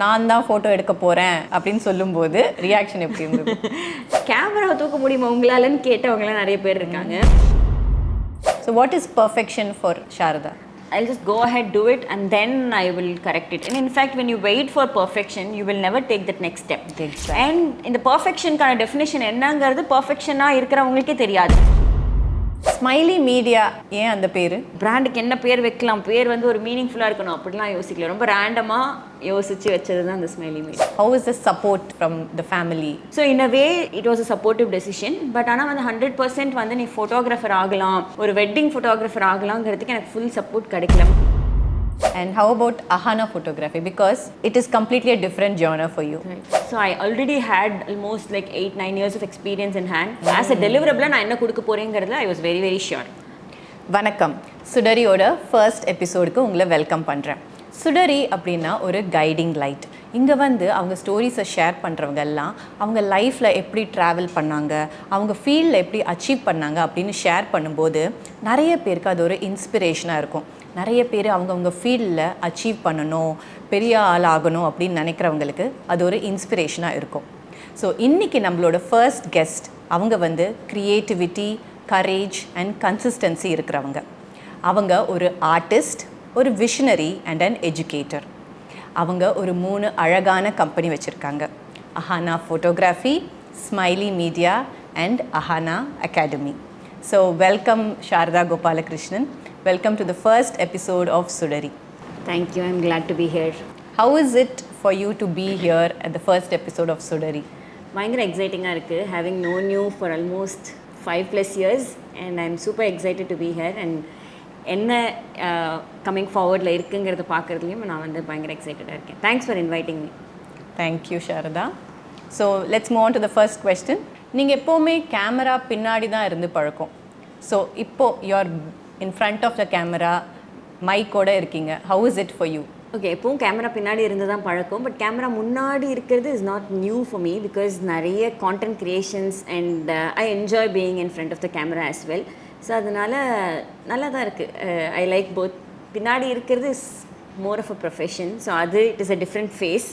நான் தான் ஃபோட்டோ எடுக்க போகிறேன் அப்படின்னு சொல்லும்போது ரியாக்ஷன் எப்படி இருந்தது? கேமராவை தூக்க முடியுமா உங்களாலன்னு கேட்டவங்களாம் நிறைய பேர் இருக்காங்க. So what is perfection for Sharadha? I'll just go ahead, do it, and then I will correct it. And in fact, when you wait for perfection, you will never take that next step. Exactly. And in the perfection kind of definition, என்னங்கிறது பர்ஃபெக்ஷனாக இருக்கிறவங்களுக்கே தெரியாது. Smiley media ஏன் அந்த பேர்? பிராண்டுக்கு என்ன பேர் வைக்கலாம், பேர் வந்து ஒரு மீனிங்ஃபுல்லாக இருக்கணும் அப்படிலாம் யோசிக்கல. ரொம்ப ரேண்டமாக யோசிச்சு வச்சது தான் அந்த smiley media. How is the support from the family? So in a way it was a supportive decision. But ஆனால் வந்து 100% வந்து நீ ஃபோட்டோகிராஃபர் ஆகலாம், ஒரு வெட்டிங் ஃபோட்டோகிராஃபர் ஆகலாங்கிறதுக்கு எனக்கு ஃபுல் சப்போர்ட் கிடைக்கல. And how about Ahana photography? Because it is completely a different genre for you. Right. So I already had almost like 8-9 years of experience in hand. As a deliverable நான் என்ன கொடுக்க போறேங்கிறதுல I was very very sure. வணக்கம், சுடரியோட first எபிசோடுக்கு உங்களை welcome பண்ணுறேன். சுடரி அப்படின்னா ஒரு guiding light. இங்கே வந்து அவங்க ஸ்டோரிஸை ஷேர் பண்ணுறவங்க எல்லாம் அவங்க லைஃப்பில் எப்படி ட்ராவல் பண்ணாங்க, அவங்க ஃபீல்டில் எப்படி அச்சீவ் பண்ணாங்க அப்படின்னு ஷேர் பண்ணும்போது நிறைய பேருக்கு அது ஒரு இன்ஸ்பிரேஷனாக இருக்கும். நிறைய பேர் அவங்கவுங்க ஃபீல்டில் அச்சீவ் பண்ணணும், பெரிய ஆள் ஆகணும் அப்படின்னு நினைக்கிறவங்களுக்கு அது ஒரு இன்ஸ்பிரேஷனாக இருக்கும். ஸோ இன்றைக்கி நம்மளோட ஃபர்ஸ்ட் கெஸ்ட் அவங்க வந்து க்ரியேட்டிவிட்டி, கரேஜ் அண்ட் கன்சிஸ்டன்சி இருக்கிறவங்க. அவங்க ஒரு ஆர்டிஸ்ட், ஒரு விஷனரி அண்ட் அன் எஜுகேட்டர். அவங்க ஒரு 3 அழகான கம்பெனி வச்சுருக்காங்க. Ahana photography, smiley Media and Ahana academy. So welcome Sharadha Gopalakrishnan. Welcome to the first episode of Sudari. Thank you. I'm glad to be here. How is it for you to be here at the first episode of Sudari? பயங்கர எக்ஸைட்டிங்காக இருக்குது. Having known you for almost 5+ years and I'm super excited to be here and என்ன coming ஃபார்வர்டில் இருக்குங்கிறத பார்க்குறதுலையும் நான் வந்து பயங்கர எக்ஸைட்டடாக இருக்கேன். Thanks for inviting me. Thank you, Sharadha. So let's move on to the first question. நீங்கள் எப்போவுமே கேமரா பின்னாடி தான் இருந்து பழக்கம். ஸோ இப்போது you're in front of the camera, மைக்கோட இருக்கீங்க. How is it for you? Okay, எப்பவும் கேமரா பின்னாடி இருந்து தான் பழக்கம். பட் கேமரா முன்னாடி இருக்கிறது is not new for me because நிறைய content creations and I enjoy being in front of the camera as well. So அதனால் நல்லா தான் இருக்குது. I like both. பின்னாடி இருக்கிறது is more of a profession. So அது it is a different phase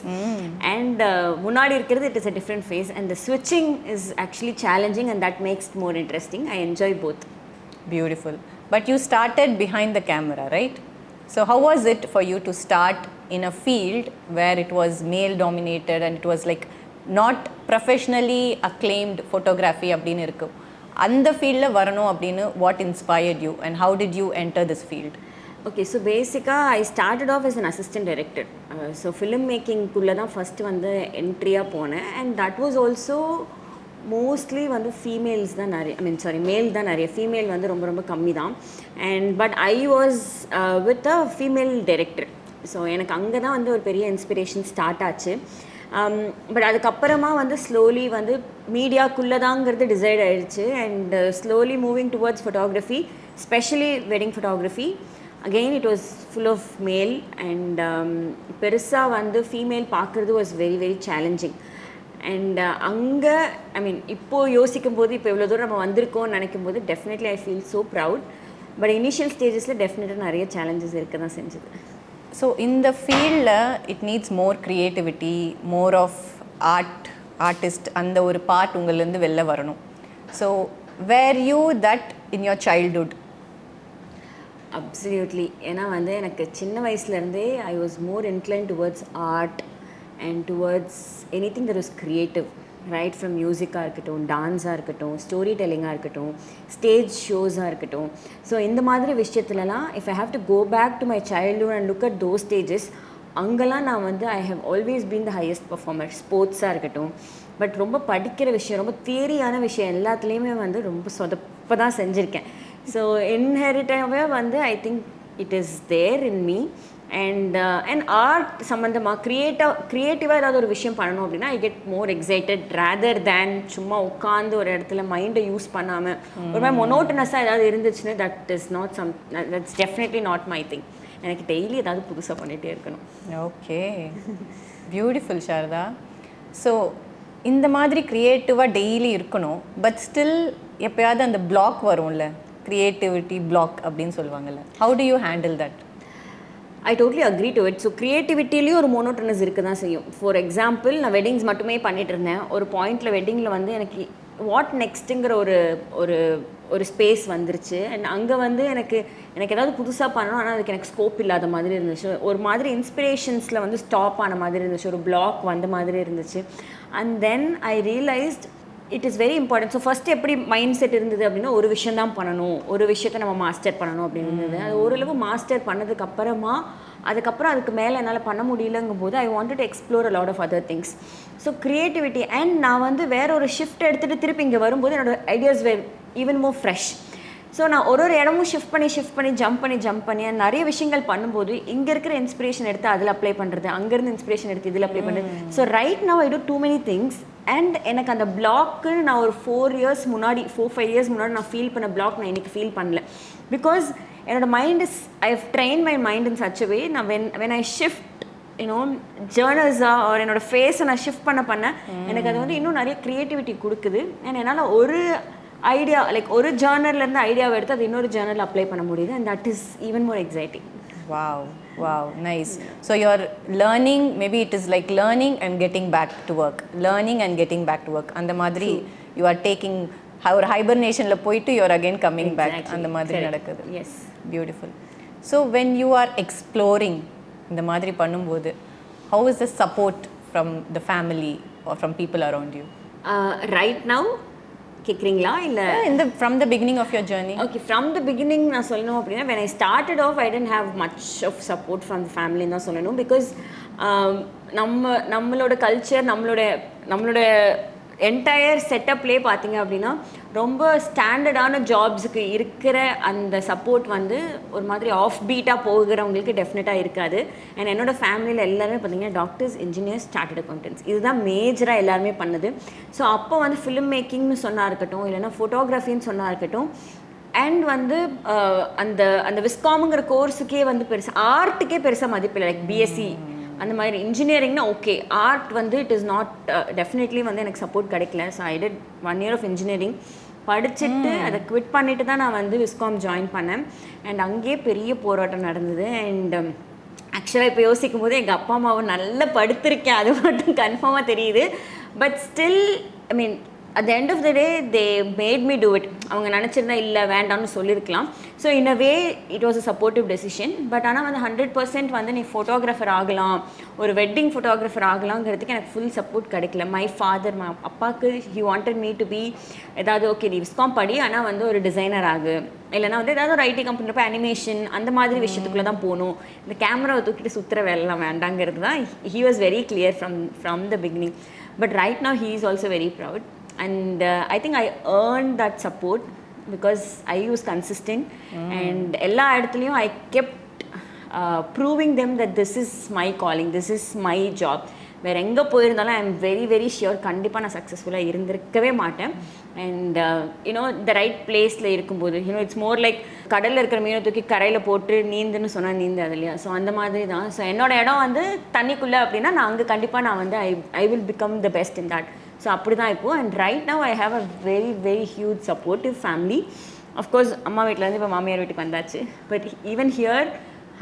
and முன்னாடி இருக்கிறது it is a different phase and the ஸ்விட்சிங் is actually challenging and that makes more interesting. I enjoy both. Beautiful. But you started behind the camera, right? So how was it for you to start in a field where it was male dominated and it was like not professionally acclaimed photography அப்படின்னு இருக்கு. அந்த ஃபீல்டில் வரணும் அப்படின்னு what inspired you and how did you enter this field? Okay, so பேசிக்காக I started off as an assistant director. So film மேக்கிங்குள்ளே தான் first வந்து என்ட்ரியாக போனேன் and that was also mostly வந்து ஃபீமேல்ஸ் தான் நிறைய, மேல் தான் நிறைய, ஃபீமேல் வந்து ரொம்ப ரொம்ப கம்மி தான். And but I was with a female director. So எனக்கு அங்கே தான் வந்து ஒரு பெரிய இன்ஸ்பிரேஷன் ஸ்டார்ட் ஆச்சு. பட் அதுக்கப்புறமா வந்து ஸ்லோலி வந்து மீடியாக்குள்ளே தாங்கிறது டிசைட் ஆகிடுச்சு and slowly moving towards photography, specially wedding photography. Again it was full of male and பெருசாக வந்து ஃபீமேல் பார்க்குறது was very very challenging. And அங்கே இப்போது யோசிக்கும் போது இப்போ இவ்வளோ தூரம் நம்ம வந்திருக்கோம்னு நினைக்கும் போது definitely I feel so proud. But initial ஸ்டேஜஸில் டெஃபினட்டாக நிறைய சேலஞ்சஸ் இருக்க தான் செஞ்சது. ஸோ இந்த ஃபீல்டில் it needs more creativity, more of artist, அந்த ஒரு பார்ட் உங்கள்லேருந்து வெளில வரணும். So were you that in your childhood? Absolutely. ஏன்னா வந்து எனக்கு சின்ன வயசுலேருந்தே I was more inclined towards art and towards anything that was creative, right from music-ஆ இருக்கட்டும், டான்ஸாக இருக்கட்டும், ஸ்டோரி டெல்லிங்காக இருக்கட்டும், ஸ்டேஜ் ஷோஸாக இருக்கட்டும். ஸோ இந்த மாதிரி விஷயத்துலலாம் if I have to go back to my childhood and look at those stages, அங்கெல்லாம் நான் வந்து I have always been the highest performer. ஸ்போர்ட்ஸாக இருக்கட்டும், பட் ரொம்ப படிக்கிற விஷயம், ரொம்ப தியரியான விஷயம் எல்லாத்துலேயுமே வந்து ரொம்ப சொதப்ப தான் செஞ்சுருக்கேன். ஸோ இன்ஹெரிட்டாகவே வந்து I think it is there in me. And art சம்மந்தமாக க்ரியேட்டிவாக ஏதாவது ஒரு விஷயம் பண்ணணும் அப்படின்னா I get more excited rather than சும்மா உட்காந்து ஒரு இடத்துல மைண்டை யூஸ் பண்ணாமல் ஒரு மாதிரி மொனோட்டனஸாக ஏதாவது இருந்துச்சுன்னு that's definitely not my thing. எனக்கு டெய்லி ஏதாவது புதுசாக பண்ணிகிட்டே இருக்கணும். Okay, beautiful Sharadha. ஸோ இந்த மாதிரி க்ரியேட்டிவாக டெய்லி இருக்கணும், பட் ஸ்டில் எப்போயாவது அந்த பிளாக் வரும்ல, க்ரியேட்டிவிட்டி பிளாக் அப்படின்னு சொல்லுவாங்கள்ல, how do you handle that? I totally agree to it. So க்ரியேட்டிவிட்டிலையும் ஒரு மோனோட்டனஸ் இருக்க தான் செய்யும். ஃபார் எக்ஸாம்பிள், நான் வெட்டிங்ஸ் மட்டுமே பண்ணிட்டு இருந்தேன். ஒரு பாயிண்டில் வெட்டிங்கில் வந்து எனக்கு வாட் நெக்ஸ்ட்டுங்கிற ஒரு ஒரு ஒரு ஸ்பேஸ் வந்துருச்சு. அண்ட் அங்கே வந்து எனக்கு ஏதாவது புதுசாக பண்ணணும், ஆனால் அதுக்கு எனக்கு ஸ்கோப் இல்லாத மாதிரி இருந்துச்சு. ஒரு மாதிரி இன்ஸ்பிரேஷன்ஸில் வந்து ஸ்டாப் ஆன மாதிரி இருந்துச்சு, ஒரு பிளாக் வந்த மாதிரி இருந்துச்சு. And then I realised it is very important. So first எப்படி மைண்ட் செட் இருந்தது அப்படின்னா, ஒரு விஷயம் தான் பண்ணணும், ஒரு விஷயத்தை நம்ம மாஸ்டர் பண்ணணும் அப்படின்னு இருந்தது. அது ஓரளவு மாஸ்டர் பண்ணதுக்கப்புறமா அதுக்கு மேலே என்னால் பண்ண முடியலங்கும் போது I wanted to explore a lot of other things. So creativity and நான் வந்து வேற ஒரு ஷிஃப்ட் எடுத்துகிட்டு திருப்பி இங்கே வரும்போது என்னோட ஐடியாஸ் வேர் ஈவன் மோர் ஃப்ரெஷ். ஸோ நான் ஒரு இடமும் ஷிஃப்ட் பண்ணி ஜம்ப் பண்ணி நிறைய விஷயங்கள் பண்ணும்போது இங்கே இருக்கிற இன்ஸ்பிரேஷன் எடுத்து அதில் அப்ளை பண்ணுறது, அங்கேருந்து இன்ஸ்பிரேஷன் எடுத்து இதில் அப்ளை பண்ணுறது. So right now I do too many things. And எனக்கு அந்த பிளாக்குன்னு நான் ஒரு 4-5 இயர்ஸ் முன்னாடி நான் ஃபீல் பண்ண பிளாக் நான் இன்றைக்கி ஃபீல் பண்ணல. பிகாஸ் என்னோட mind is I have train my mind in such a way. நான் வென் ஐ ஷிஃப்ட் ஜேர்னல்ஸாக ஒரு என்னோடய ஃபேஸை நான் ஷிஃப்ட் பண்ண எனக்கு அது வந்து இன்னும் நிறைய க்ரியேட்டிவிட்டி கொடுக்குது. அண்ட் என்னால் ஒரு ஐடியா லைக் ஒரு ஜேர்னல்லேருந்து ஐடியாவை எடுத்து அது இன்னொரு ஜேர்னல் அப்ளை பண்ண முடியுது. And that is even more exciting. Wow, nice. So you're learning, maybe it is like learning and getting back to work. அந்த மாதிரி you are taking ஒரு hibernationல போயிட்டு you are again coming back. அந்த மாதிரி நடக்குது. Yes. Beautiful. So when you are exploring இந்த மாதிரி பண்ணும்போது how is the support from the family or from people around you? Right now கேட்குறீங்களா இல்லை from the beginning of your journey? Okay, from the beginning நான் சொல்லணும் அப்படின்னா when I started off I didn't have much of support from the family தான் சொல்லணும். Because நம்மளோட culture நம்மளோட entire செட்டப்லேயே பார்த்தீங்க அப்படின்னா ரொம்ப ஸ்டாண்டர்டான ஜாப்ஸுக்கு இருக்கிற அந்த சப்போர்ட் வந்து ஒரு மாதிரி ஆஃப் பீட்டாக போகிறவங்களுக்கு டெஃபினட்டாக இருக்காது. அண்ட் என்னோடய ஃபேமிலியில் எல்லாருமே பார்த்தீங்கன்னா டாக்டர்ஸ், இன்ஜினியர்ஸ், சார்ட்டர்ட் அக்கௌண்டன்ட்ஸ், இதுதான் மேஜராக எல்லாருமே பண்ணது. ஸோ அப்போ வந்து ஃபிலிம் மேக்கிங்னு சொன்னா இருக்கட்டும், இல்லைன்னா ஃபோட்டோகிராஃபின்னு சொன்னா இருக்கட்டும், அண்ட் வந்து அந்த விஸ்காமுங்கிற கோர்ஸுக்கே வந்து பெருசாக ஆர்ட்டுக்கே பெருசாக மதிப்பில்லை. லைக் பிஎஸ்சி அந்த மாதிரி இன்ஜினியரிங்னா ஓகே, ஆர்ட் வந்து இட் இஸ் நாட் டெஃபினெட்லி வந்து எனக்கு சப்போர்ட் கிடைக்கல. So I did 1 year of engineering படிச்சுட்டு அதை குவிட் பண்ணிட்டு தான் நான் வந்து விஸ்காம் ஜாயின் பண்ணேன். அண்ட் அங்கேயே பெரிய போராட்டம் நடந்தது. அண்ட் ஆக்சுவலாக இப்போ யோசிக்கும் போது எங்கள் அப்பா அம்மாவை நல்லா படுத்திருக்கேன், அது மட்டும் கன்ஃபார்மாக தெரியுது. But still I mean at the end of the day they made me do it. அவங்க நினச்சிருந்தா இல்லை வேண்டாம்னு சொல்லியிருக்கலாம். So in a way it was a supportive decision. But ஆனால் வந்து 100% வந்து நீ ஃபோட்டோகிராஃபர் ஆகலாம், ஒரு வெட்டிங் ஃபோட்டோகிராஃபர் ஆகலாங்கிறதுக்கு எனக்கு ஃபுல் சப்போர்ட் கிடைக்கல. மை ஃபாதர், அப்பாவுக்கு he wanted me to be ஏதாவது ஓகே நீ விஸ்காம் படி, ஆனால் வந்து ஒரு டிசைனர் ஆகு, இல்லைனா வந்து ஏதாவது ஒரு ஐடி கம்பெனியில் போய் அனிமேஷன் அந்த மாதிரி விஷயத்துக்குள்ளே தான் போகணும், இந்த கேமராவை தூக்கிட்டு சுற்றுற வேலைலாம் வேண்டாங்கிறது தான் he was very clear from the beginning. But right now he is also very proud. And I think I earned that support because I was consistent. And எல்லா இடத்துலையும் I kept proving them that this is my calling, this is my job. வேறு எங்கே போயிருந்தாலும் ஐ am very very sure கண்டிப்பாக நான் சக்ஸஸ்ஃபுல்லாக இருந்திருக்கவே மாட்டேன். And you know the right பிளேஸில் இருக்கும்போது இட்ஸ் மோர் லைக் கடலில் இருக்கிற மீனை தூக்கி கரையில் போட்டு நீந்துன்னு சொன்னால் நீந்தாது இல்லையா? ஸோ அந்த மாதிரி தான். ஸோ என்னோடய இடம் வந்து தண்ணிக்குள்ளே அப்படின்னா நான் அங்கே கண்டிப்பாக நான் வந்து I will become the best in that. So அப்படி தான் இப்போது. And right now I have a very very huge supportive family. Of course அம்மா வீட்டிலேருந்து இப்போ மாமியார் வீட்டுக்கு வந்தாச்சு. But even here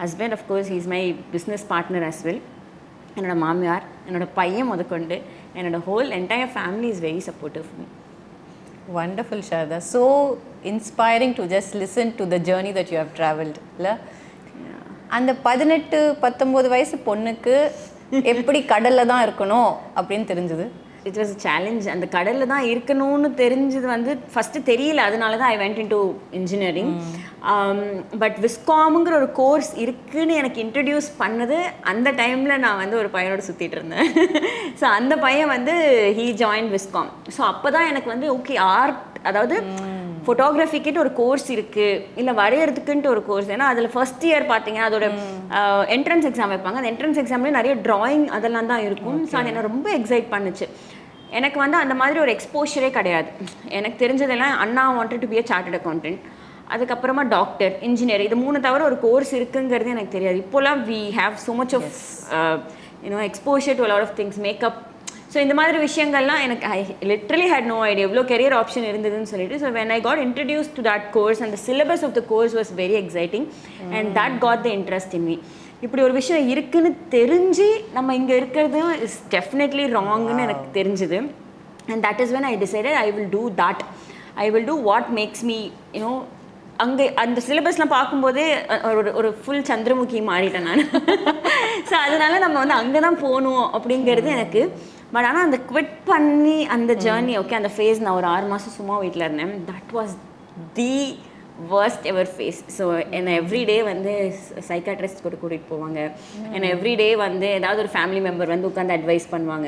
husband of course he is my business partner as well. என்னோட மாமியார், என்னோட பையன் முதற்கொண்டு என்னோட whole entire family is very supportive for me. Wonderful, Sharadha. So inspiring to just listen to the journey that you have traveled. இல்லை அந்த 18-19 வயசு பொண்ணுக்கு எப்படி கடலில் தான் இருக்கணும் அப்படின்னு தெரிஞ்சது? It was a challenge. அந்த கடலில் தான் இருக்கணும்னு தெரிஞ்சது வந்து ஃபஸ்ட்டு தெரியல, அதனால தான் I went into engineering. But விஸ்காமுங்கிற ஒரு கோர்ஸ் இருக்குதுன்னு எனக்கு இன்ட்ரடியூஸ் பண்ணது அந்த டைமில் நான் வந்து ஒரு பையனோட சுற்றிட்டு இருந்தேன். ஸோ அந்த பையன் வந்து ஹீ ஜாயின் விஸ்காம். ஸோ அப்போ தான் எனக்கு வந்து ஓகே ஆர்ட், அதாவது ஃபோட்டோகிராஃபிக்கிட்டு ஒரு கோர்ஸ் இருக்குது, இல்லை வரைகிறதுக்குன்ட்டு ஒரு கோர்ஸ். ஏன்னா அதில் ஃபஸ்ட் இயர் பார்த்தீங்க அதோட என்ட்ரன்ஸ் எக்ஸாம் வைப்பாங்க. அந்த என்ட்ரன்ஸ் எக்ஸாம்லேயே நிறைய ட்ராயிங் அதெல்லாம் தான் இருக்கும். ஸோ அது என்ன ரொம்ப எக்ஸைட் பண்ணுச்சு. எனக்கு வந்து அந்த மாதிரி ஒரு எக்ஸ்போஷரே கிடையாது. எனக்கு தெரிஞ்சதெல்லாம் அண்ணா wanted to be a chartered accountant, அதுக்கப்புறமா டாக்டர், இன்ஜினியர், இது 3 தவிர ஒரு கோர்ஸ் இருக்குங்கிறது எனக்கு தெரியாது. இப்போலாம் we have so much of exposure to a lot of things, makeup. So இந்த மாதிரி விஷயங்கள்லாம் எனக்கு I literally had no idea எவ்வளோ கெரியர் ஆப்ஷன் இருந்ததுன்னு சொல்லிட்டு. So when I got introduce to that course and the syllabus of the course was very exciting and that God the interest in me. இப்படி ஒரு விஷயம் இருக்குன்னு தெரிஞ்சு நம்ம இங்கே இருக்கிறது இஸ் டெஃபினெட்லி ராங்னு எனக்கு தெரிஞ்சுது. And that is when I decided I will do that. I will do what makes me you know. அங்கே அந்த சிலபஸ்லாம் பார்க்கும்போதே ஒரு ஃபுல் சந்திரமுகி மாறிட்டேன் நான். ஸோ அதனால நம்ம வந்து அங்கே தான் போகணும் அப்படிங்கிறது எனக்கு. பட் ஆனால் அந்த குவிட் பண்ணி அந்த ஜேர்னி ஓகே அந்த ஃபேஸ் நான் ஒரு 6 மாதம் சும்மா வீட்டில் இருந்தேன். That was the worst ever phase. So என்னை எவ்ரிடே வந்து சைக்காட்ரிஸ்ட் கூட கூட்டிகிட்டு போவாங்க. என்னை எவ்ரிடே வந்து ஏதாவது ஒரு ஃபேமிலி மெம்பர் வந்து உட்காந்து அட்வைஸ் பண்ணுவாங்க.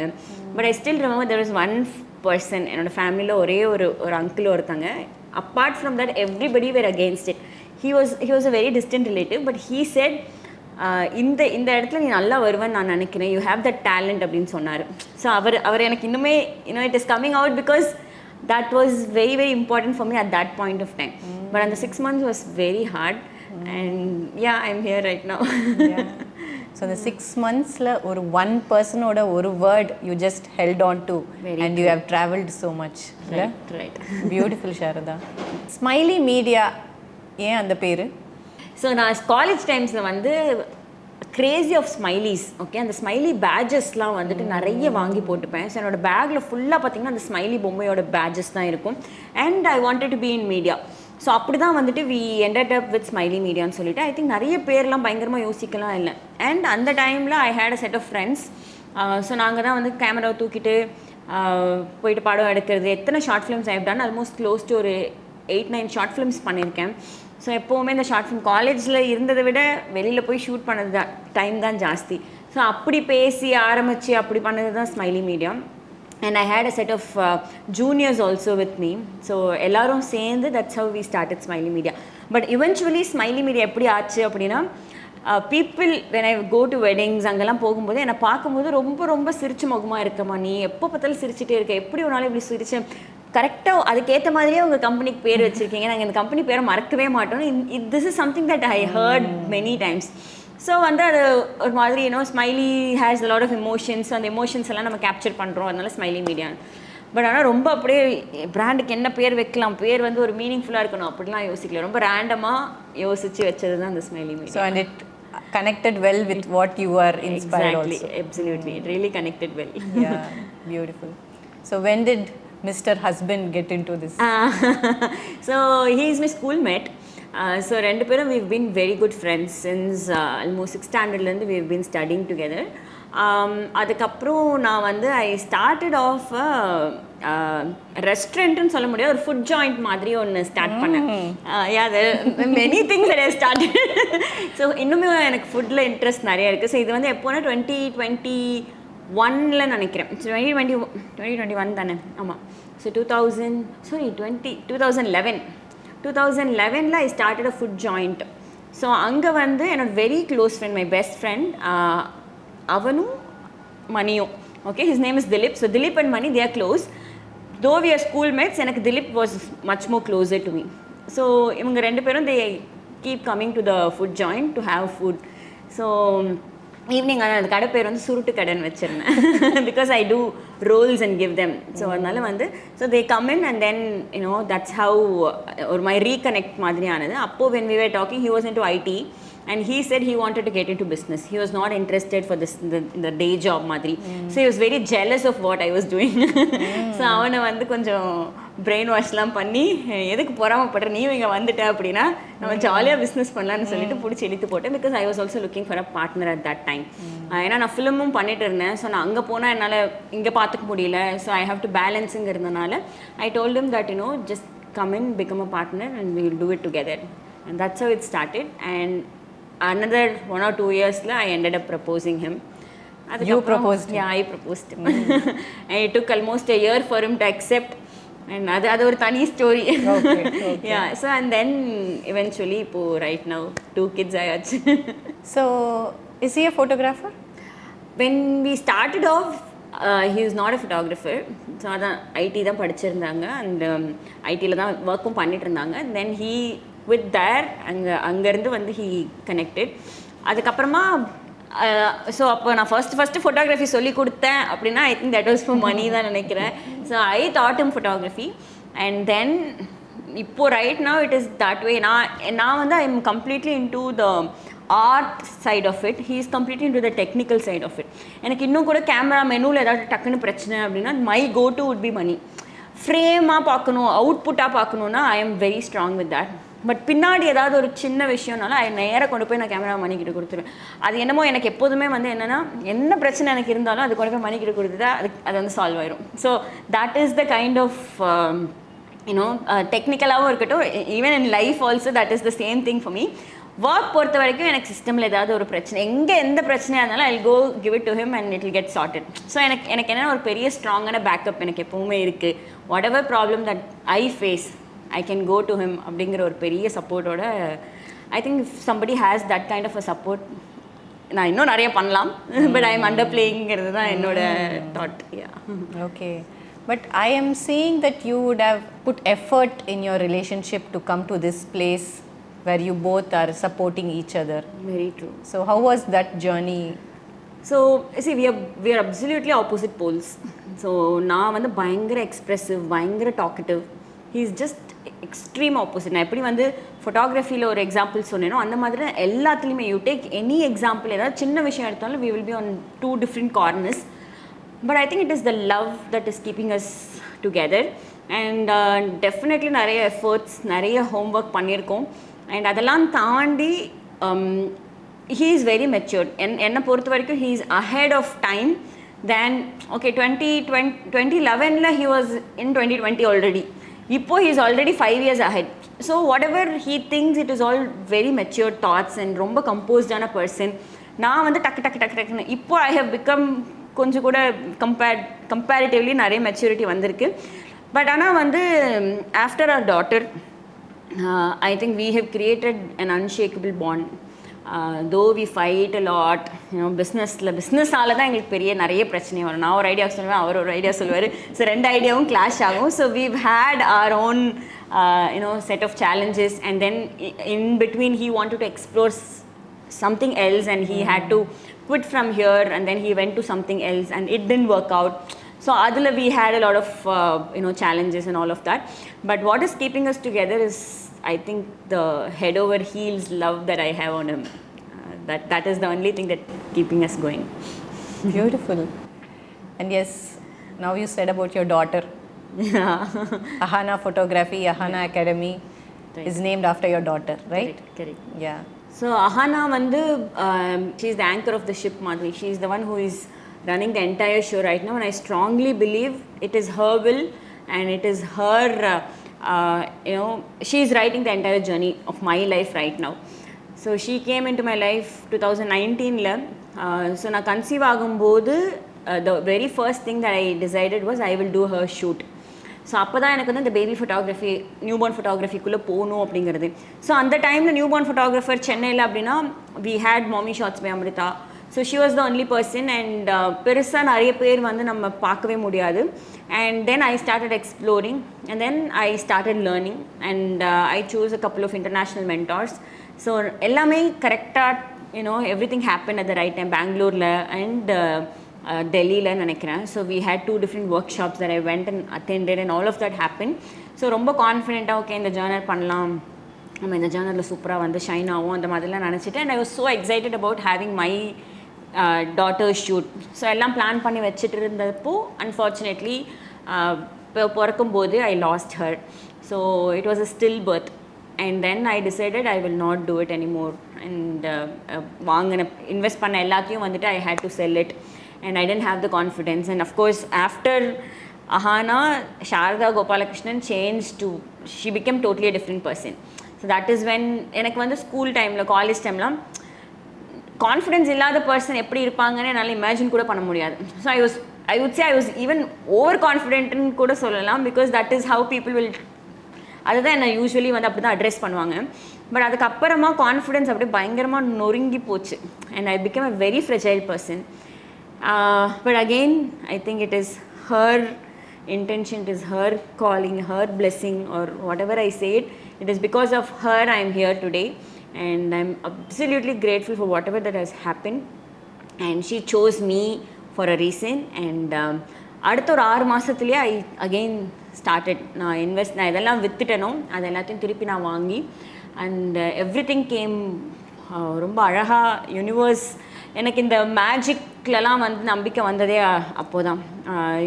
But I still remember there was one person, என்னோடய ஃபேமிலியில் ஒரே ஒரு uncle ஒருத்தாங்க. apart from that everybody were against it. he was a very distant relative, but he said இந்த இடத்துல நீ நல்லா வருவேன்னு நான் நினைக்கிறேன், யூ ஹேவ் தட் டேலண்ட் அப்படின்னு சொன்னார். ஸோ அவர் எனக்கு இன்னுமே it is coming out because that was very very important for me at that point of time. But and the 6 months was very hard. And yeah, I'm here right now. Yeah. So the 6 months la or one person oda or word you just held on to very and true. You have traveled so much. Right. Beautiful Sharadha. Smiley Media ஏன் அந்த பேரு? So நான் college டைம்ஸில் வந்து Crazy of smileys okay அந்த smiley பேஜஸ்லாம் வந்துட்டு நிறைய வாங்கி போட்டுப்பேன். ஸோ என்னோட பேக்கில் ஃபுல்லாக பார்த்தீங்கன்னா அந்த ஸ்மைலி பொம்மையோட பேஜஸ் தான் இருக்கும். And I wanted to be in media. So அப்படி தான் வந்துட்டு we ended up with smiley மீடியான்னு சொல்லிட்டு ஐ திங்க் நிறைய பேர்லாம் பயங்கரமாக யோசிக்கலாம் இல்லை. அண்ட் அந்த டைமில் I had a set of friends. So நாங்கள் தான் வந்து கேமராவை தூக்கிட்டு போயிட்டு படம் எடுக்கிறது. எத்தனை short films I have done almost close to ஒரு 8-9 ஷார்ட் ஃபிலிம்ஸ் பண்ணியிருக்கேன். ஸோ எப்போவுமே இந்த ஷார்ட் ஃபிலிம் காலேஜில் இருந்ததை விட வெளியில் போய் ஷூட் பண்ணது தான் டைம் தான் ஜாஸ்தி. ஸோ அப்படி பேசி ஆரம்பித்து அப்படி பண்ணது தான் Smiley Media. And I had a set of juniors also with me. So எல்லோரும் சேர்ந்து that's how we started Smiley Media. But eventually Smiley Media எப்படி ஆச்சு அப்படின்னா people when I go to weddings அங்கெல்லாம் போகும்போது என்னை பார்க்கும்போது ரொம்ப ரொம்ப சிரிச்ச முகமாக இருக்கமா, நீ எப்போ பார்த்தாலும் சிரிச்சிட்டே இருக்க, எப்படி ஒரு நாள் இப்படி சிரிச்சேன், கரெக்டாக அதுக்கேற்ற மாதிரியே உங்கள் கம்பெனிக்கு பேர் வச்சுருக்கீங்க, நாங்கள் இந்த கம்பெனி பேரை மறக்கவே மாட்டோம். This is something that I heard many times. So வந்து அது ஒரு மாதிரி Smiley has a lot of emotions. அந்த எமோஷன்ஸ் எல்லாம் நம்ம கேப்சர் பண்ணுறோம், அதனால ஸ்மைலி மீடியா. பட் ஆனால் ரொம்ப அப்படியே பிராண்டுக்கு என்ன பேர் வைக்கலாம், பேர் வந்து ஒரு மீனிங்ஃபுல்லாக இருக்கணும் அப்படிலாம் யோசிக்கல. ரொம்ப ரேண்டமாக யோசிச்சு வச்சது தான் அந்த smiley media. So and it connected well with what you are inspired exactly, also. Absolutely, it really connected well. Yeah, beautiful. So when did Mr. Husband get into this? So he is my schoolmate. So rendu perum we've been very good friends since almost 6th standard la we've been studying together. அதுக்கப்புறம் நான் வந்து ஐ started of ரெஸ்டாரண்ட்னு சொல்ல முடியாது, ஒரு food joint மாதிரி ஒன்று start பண்ணேன். Many things I started. So இன்னுமே எனக்கு ஃபுட்டில் இன்ட்ரெஸ்ட் நிறையா இருக்குது. ஸோ இது வந்து எப்போனா 2021 நினைக்கிறேன். 2021 தானே, ஆமாம். So 2011 I started a food joint. So அங்கே வந்து என்னோட very close friend, my best friend, அவனும் மணியும். Okay, his name is Dilip. So Dilip and Mani, they are close. Though we are school mates. எனக்கு Dilip was much more closer to me. So இவங்க 2 பேரும் they keep coming to the food joint to have food. So evening ஆனால் அந்த கடை பேர் வந்து சுருட்டு கடைன்னு வச்சுருந்தேன். Because I do rolls and give them. So அதனால வந்து so they come in and then that's how ஒரு மை ரீகனெக்ட் மாதிரியானது. அப்போது when we were talking, he was in to IT. And he said he wanted to get into business. He was not interested for this the day job madri. So he was very jealous of what I was doing. So avana vandu konjam brain wash lam panni edukku porama padra nee inga vandita appadina nama jolly business pannalaanu solittu pudichi elithu poten, because I was also looking for a partner at that time. ஏன்னா நான் ஃபிலிமும் பண்ணிட்டு இருந்தேன். So நான் அங்கே போனால் என்னால் இங்கே பார்த்துக்க முடியல. ஸோ ஐ ஹாவ் டு பேலன்ஸுங்க இருந்தனால I told him that just come in, become a partner and we will do it together. And that's how it started. And another 1 or 2 years I ended up proposing him. You proposed him? Yeah, I proposed him. And it took almost a year for him to accept. And அது ஒரு தனி story. Okay. Yeah, so and then eventually right now 2 kids ஆயாச்சு. So is he a photographer? When we started off, he was not a photographer. So அதான் ID தான் படிச்சிருந்தாங்க and ஐடியில் தான் ஒர்க்கும் பண்ணிட்டு இருந்தாங்க. And then he with there அங்கேருந்து வந்து ஹீ கனெக்டட். அதுக்கப்புறமா ஸோ அப்போ நான் ஃபஸ்ட்டு ஃபோட்டோகிராஃபி சொல்லி கொடுத்தேன் அப்படின்னா I think that was for Mani தான் நினைக்கிறேன். So I thought him photography. And then இப்போது right now it is that way. நான் வந்து I am completely into the art side of it, he is completely into the technical side of it. எனக்கு இன்னும் கூட camera மெனுவில் ஏதாவது டக்குன்னு பிரச்சனை அப்படின்னா my go to would be Mani. ஃப்ரேமாக பார்க்கணும், அவுட்புட்டாக பார்க்கணுன்னா I am very strong with that. But பின்னாடி ஏதாவது ஒரு சின்ன விஷயம்னாலும் நேராக கொண்டு போய் நான் கேமரா மணிக்கிட்ட கொடுத்துருவேன். அது என்னமோ எனக்கு எப்போதுமே வந்து என்னென்னா என்ன பிரச்சனை எனக்கு இருந்தாலும் அது கொண்டு போய் மணிக்கிட்ட கொடுத்துட்டா அது வந்து சால்வ் ஆயிரும். So that is the kind of you know டெக்னிக்கலாகவும் இருக்கட்டும், even in life also that is the same thing for me. Work பொறுத்த வரைக்கும் எனக்கு சிஸ்டமில் ஏதாவது ஒரு பிரச்சனை, எங்கே எந்த பிரச்சனையாக இருந்தாலும் I go give it to him and it will get sorted. So எனக்கு என்ன ஒரு பெரிய ஸ்ட்ராங்கான பேக்கப் எனக்கு எப்பவுமே இருக்குது. Whatever problem that I face I can go to him அப்படிங்கிற ஒரு பெரிய சப்போர்ட்டோட. I think if somebody has that kind of a support நான் இன்னும் நிறைய பண்ணலாம். பட் ஐ எம் அண்டர் பிளேயிங்கிறது தான் என்னோட தாட். Okay, but I am seeing that you would have put effort in your relationship to come to this place where you both are supporting each other. Very true. So how was that journey? So see, we are absolutely opposite poles. So நான் வந்து பயங்கர expressive, பயங்கர talkative. he is just extreme opposite. நான் எப்படி வந்து ஃபோட்டோகிராஃபியில் ஒரு example சொன்னேனோ அந்த மாதிரி எல்லாத்துலேயுமே யூ டேக் எனி எக்ஸாம்பிள், ஏதாவது சின்ன விஷயம் எடுத்தாலும் we will be on two different corners. But I think it is the love that is keeping us together. And definitely நிறைய எஃபர்ட்ஸ், நிறைய ஹோம்ஒர்க் பண்ணியிருக்கோம். அண்ட் அதெல்லாம் தாண்டி he is very matured. என்னை பொறுத்த வரைக்கும் he is ahead of time than okay 2011 he was in 2020 already. இப்போ he is already 5 years ahead. So whatever he thinks, it is all very mature thoughts and ரொம்ப கம்போஸ்டான person. நான் வந்து டக்குன்னு இப்போ I have become கொஞ்சம் கூட comparatively நிறைய maturity வந்திருக்கு. பட் ஆனால் வந்து after our daughter I think we have created an unshakable bond. Though we fight a lot, you know, business-ஆல தான் எங்களுக்கு பெரிய நிறைய பிரச்சனை வரும். நான் ஒரு ஐடியா சொல்லுவேன், அவர் ஒரு ஐடியா சொல்லுவார். ஸோ ரெண்டு ஐடியாவும் கிளாஷ் ஆகும். So we've had our own set of challenges, and then in between he wanted to explore something else and he had to quit from here, and then he went to something else and it didn't work out. So adula we had a lot of challenges and all of that. But what is keeping us together is, I think, the head over heels love that I have on him. That is the only thing that keeping us going. Beautiful. And yes, now you said about your daughter. Yeah. Ahana Photography, Ahana Academy is named after your daughter, right? Correct. Yeah. So Ahana vandu she is the anchor of the ship, Madhuri. She is the one who is running the entire show right now, and I strongly believe it is her will and it is her she is writing the entire journey of my life right now. So she came into my life 2019 la. So na conceive agumbodhu the very first thing that I decided was I will do her shoot. So அப்போ தான் எனக்கு வந்து இந்த baby photography, newborn ஃபோட்டோகிராஃபிக்குள்ளே போகணும் அப்படிங்கிறது. So அந்த டைமில் newborn photographer சென்னையில் அப்படின்னா we had mommy shots by Amritha. So she was the only person. And பெருசாக நிறைய பேர் வந்து நம்ம பார்க்கவே முடியாது. And then I started exploring and then I started learning and I choose a couple of international mentors. So எல்லாமே கரெக்டாக everything happen at the right time. பெங்களூரில் அண்ட் டெல்லியில் நினைக்கிறேன். So we had 2 different workshops that I went and attended and all of that happened. So ரொம்ப கான்ஃபிடென்ட்டாக okay இந்த Journal பண்ணலாம், நம்ம இந்த ஜேர்னலில் சூப்பராக வந்து ஷைன் ஆகும் அந்த மாதிரிலாம் நினச்சிட்டு. And I was so excited about having my daughter shoot. So எல்லாம் பிளான் பண்ணி வச்சுட்டு இருந்தப்போ அன்ஃபார்ச்சுனேட்லி பிறக்கும்போது ஐ last her. So it was a still birth. And then I decided I will not do it anymore. And வாங்கின invest பண்ண எல்லாத்தையும் வந்துட்டு I had to sell it. And I didn't have the confidence. And of course, after Ahana, Sharadha Gopalakrishnan changed to, she became totally a different person. So that is when, எனக்கு வந்து school டைமில், college டைம்லாம் confidence இல்லாத person எப்படி இருப்பாங்கன்னு என்னால் imagine கூட பண்ண முடியாது. So I would say I was even over confident ன்னு கூட சொல்லலாம். Because that is how people will, அதுதான் என்னை யூஸ்வலி வந்து அப்படி தான் அட்ரெஸ் பண்ணுவாங்க. பட் அதுக்கப்புறமா கான்ஃபிடென்ஸ் அப்படியே பயங்கரமாக நொறுங்கி போச்சு. And I become a very fragile person. But again, I think it is her intention, it is her calling, her blessing, or whatever I say it. It is because of her I am here today, and I am absolutely grateful for whatever that has happened. And she chose me for a reason. And அடுத்த ஒரு 6 மாதத்துலேயே ஐ again started. நான் இதெல்லாம் விற்றுட்டேனோ அது எல்லாத்தையும் திருப்பி நான் வாங்கி, அண்ட் எவ்ரி திங் கேம் ரொம்ப அழகாக யூனிவர்ஸ் எனக்கு இந்த மேஜிக்லலாம் வந்து நம்பிக்கை வந்ததே அப்போது தான்.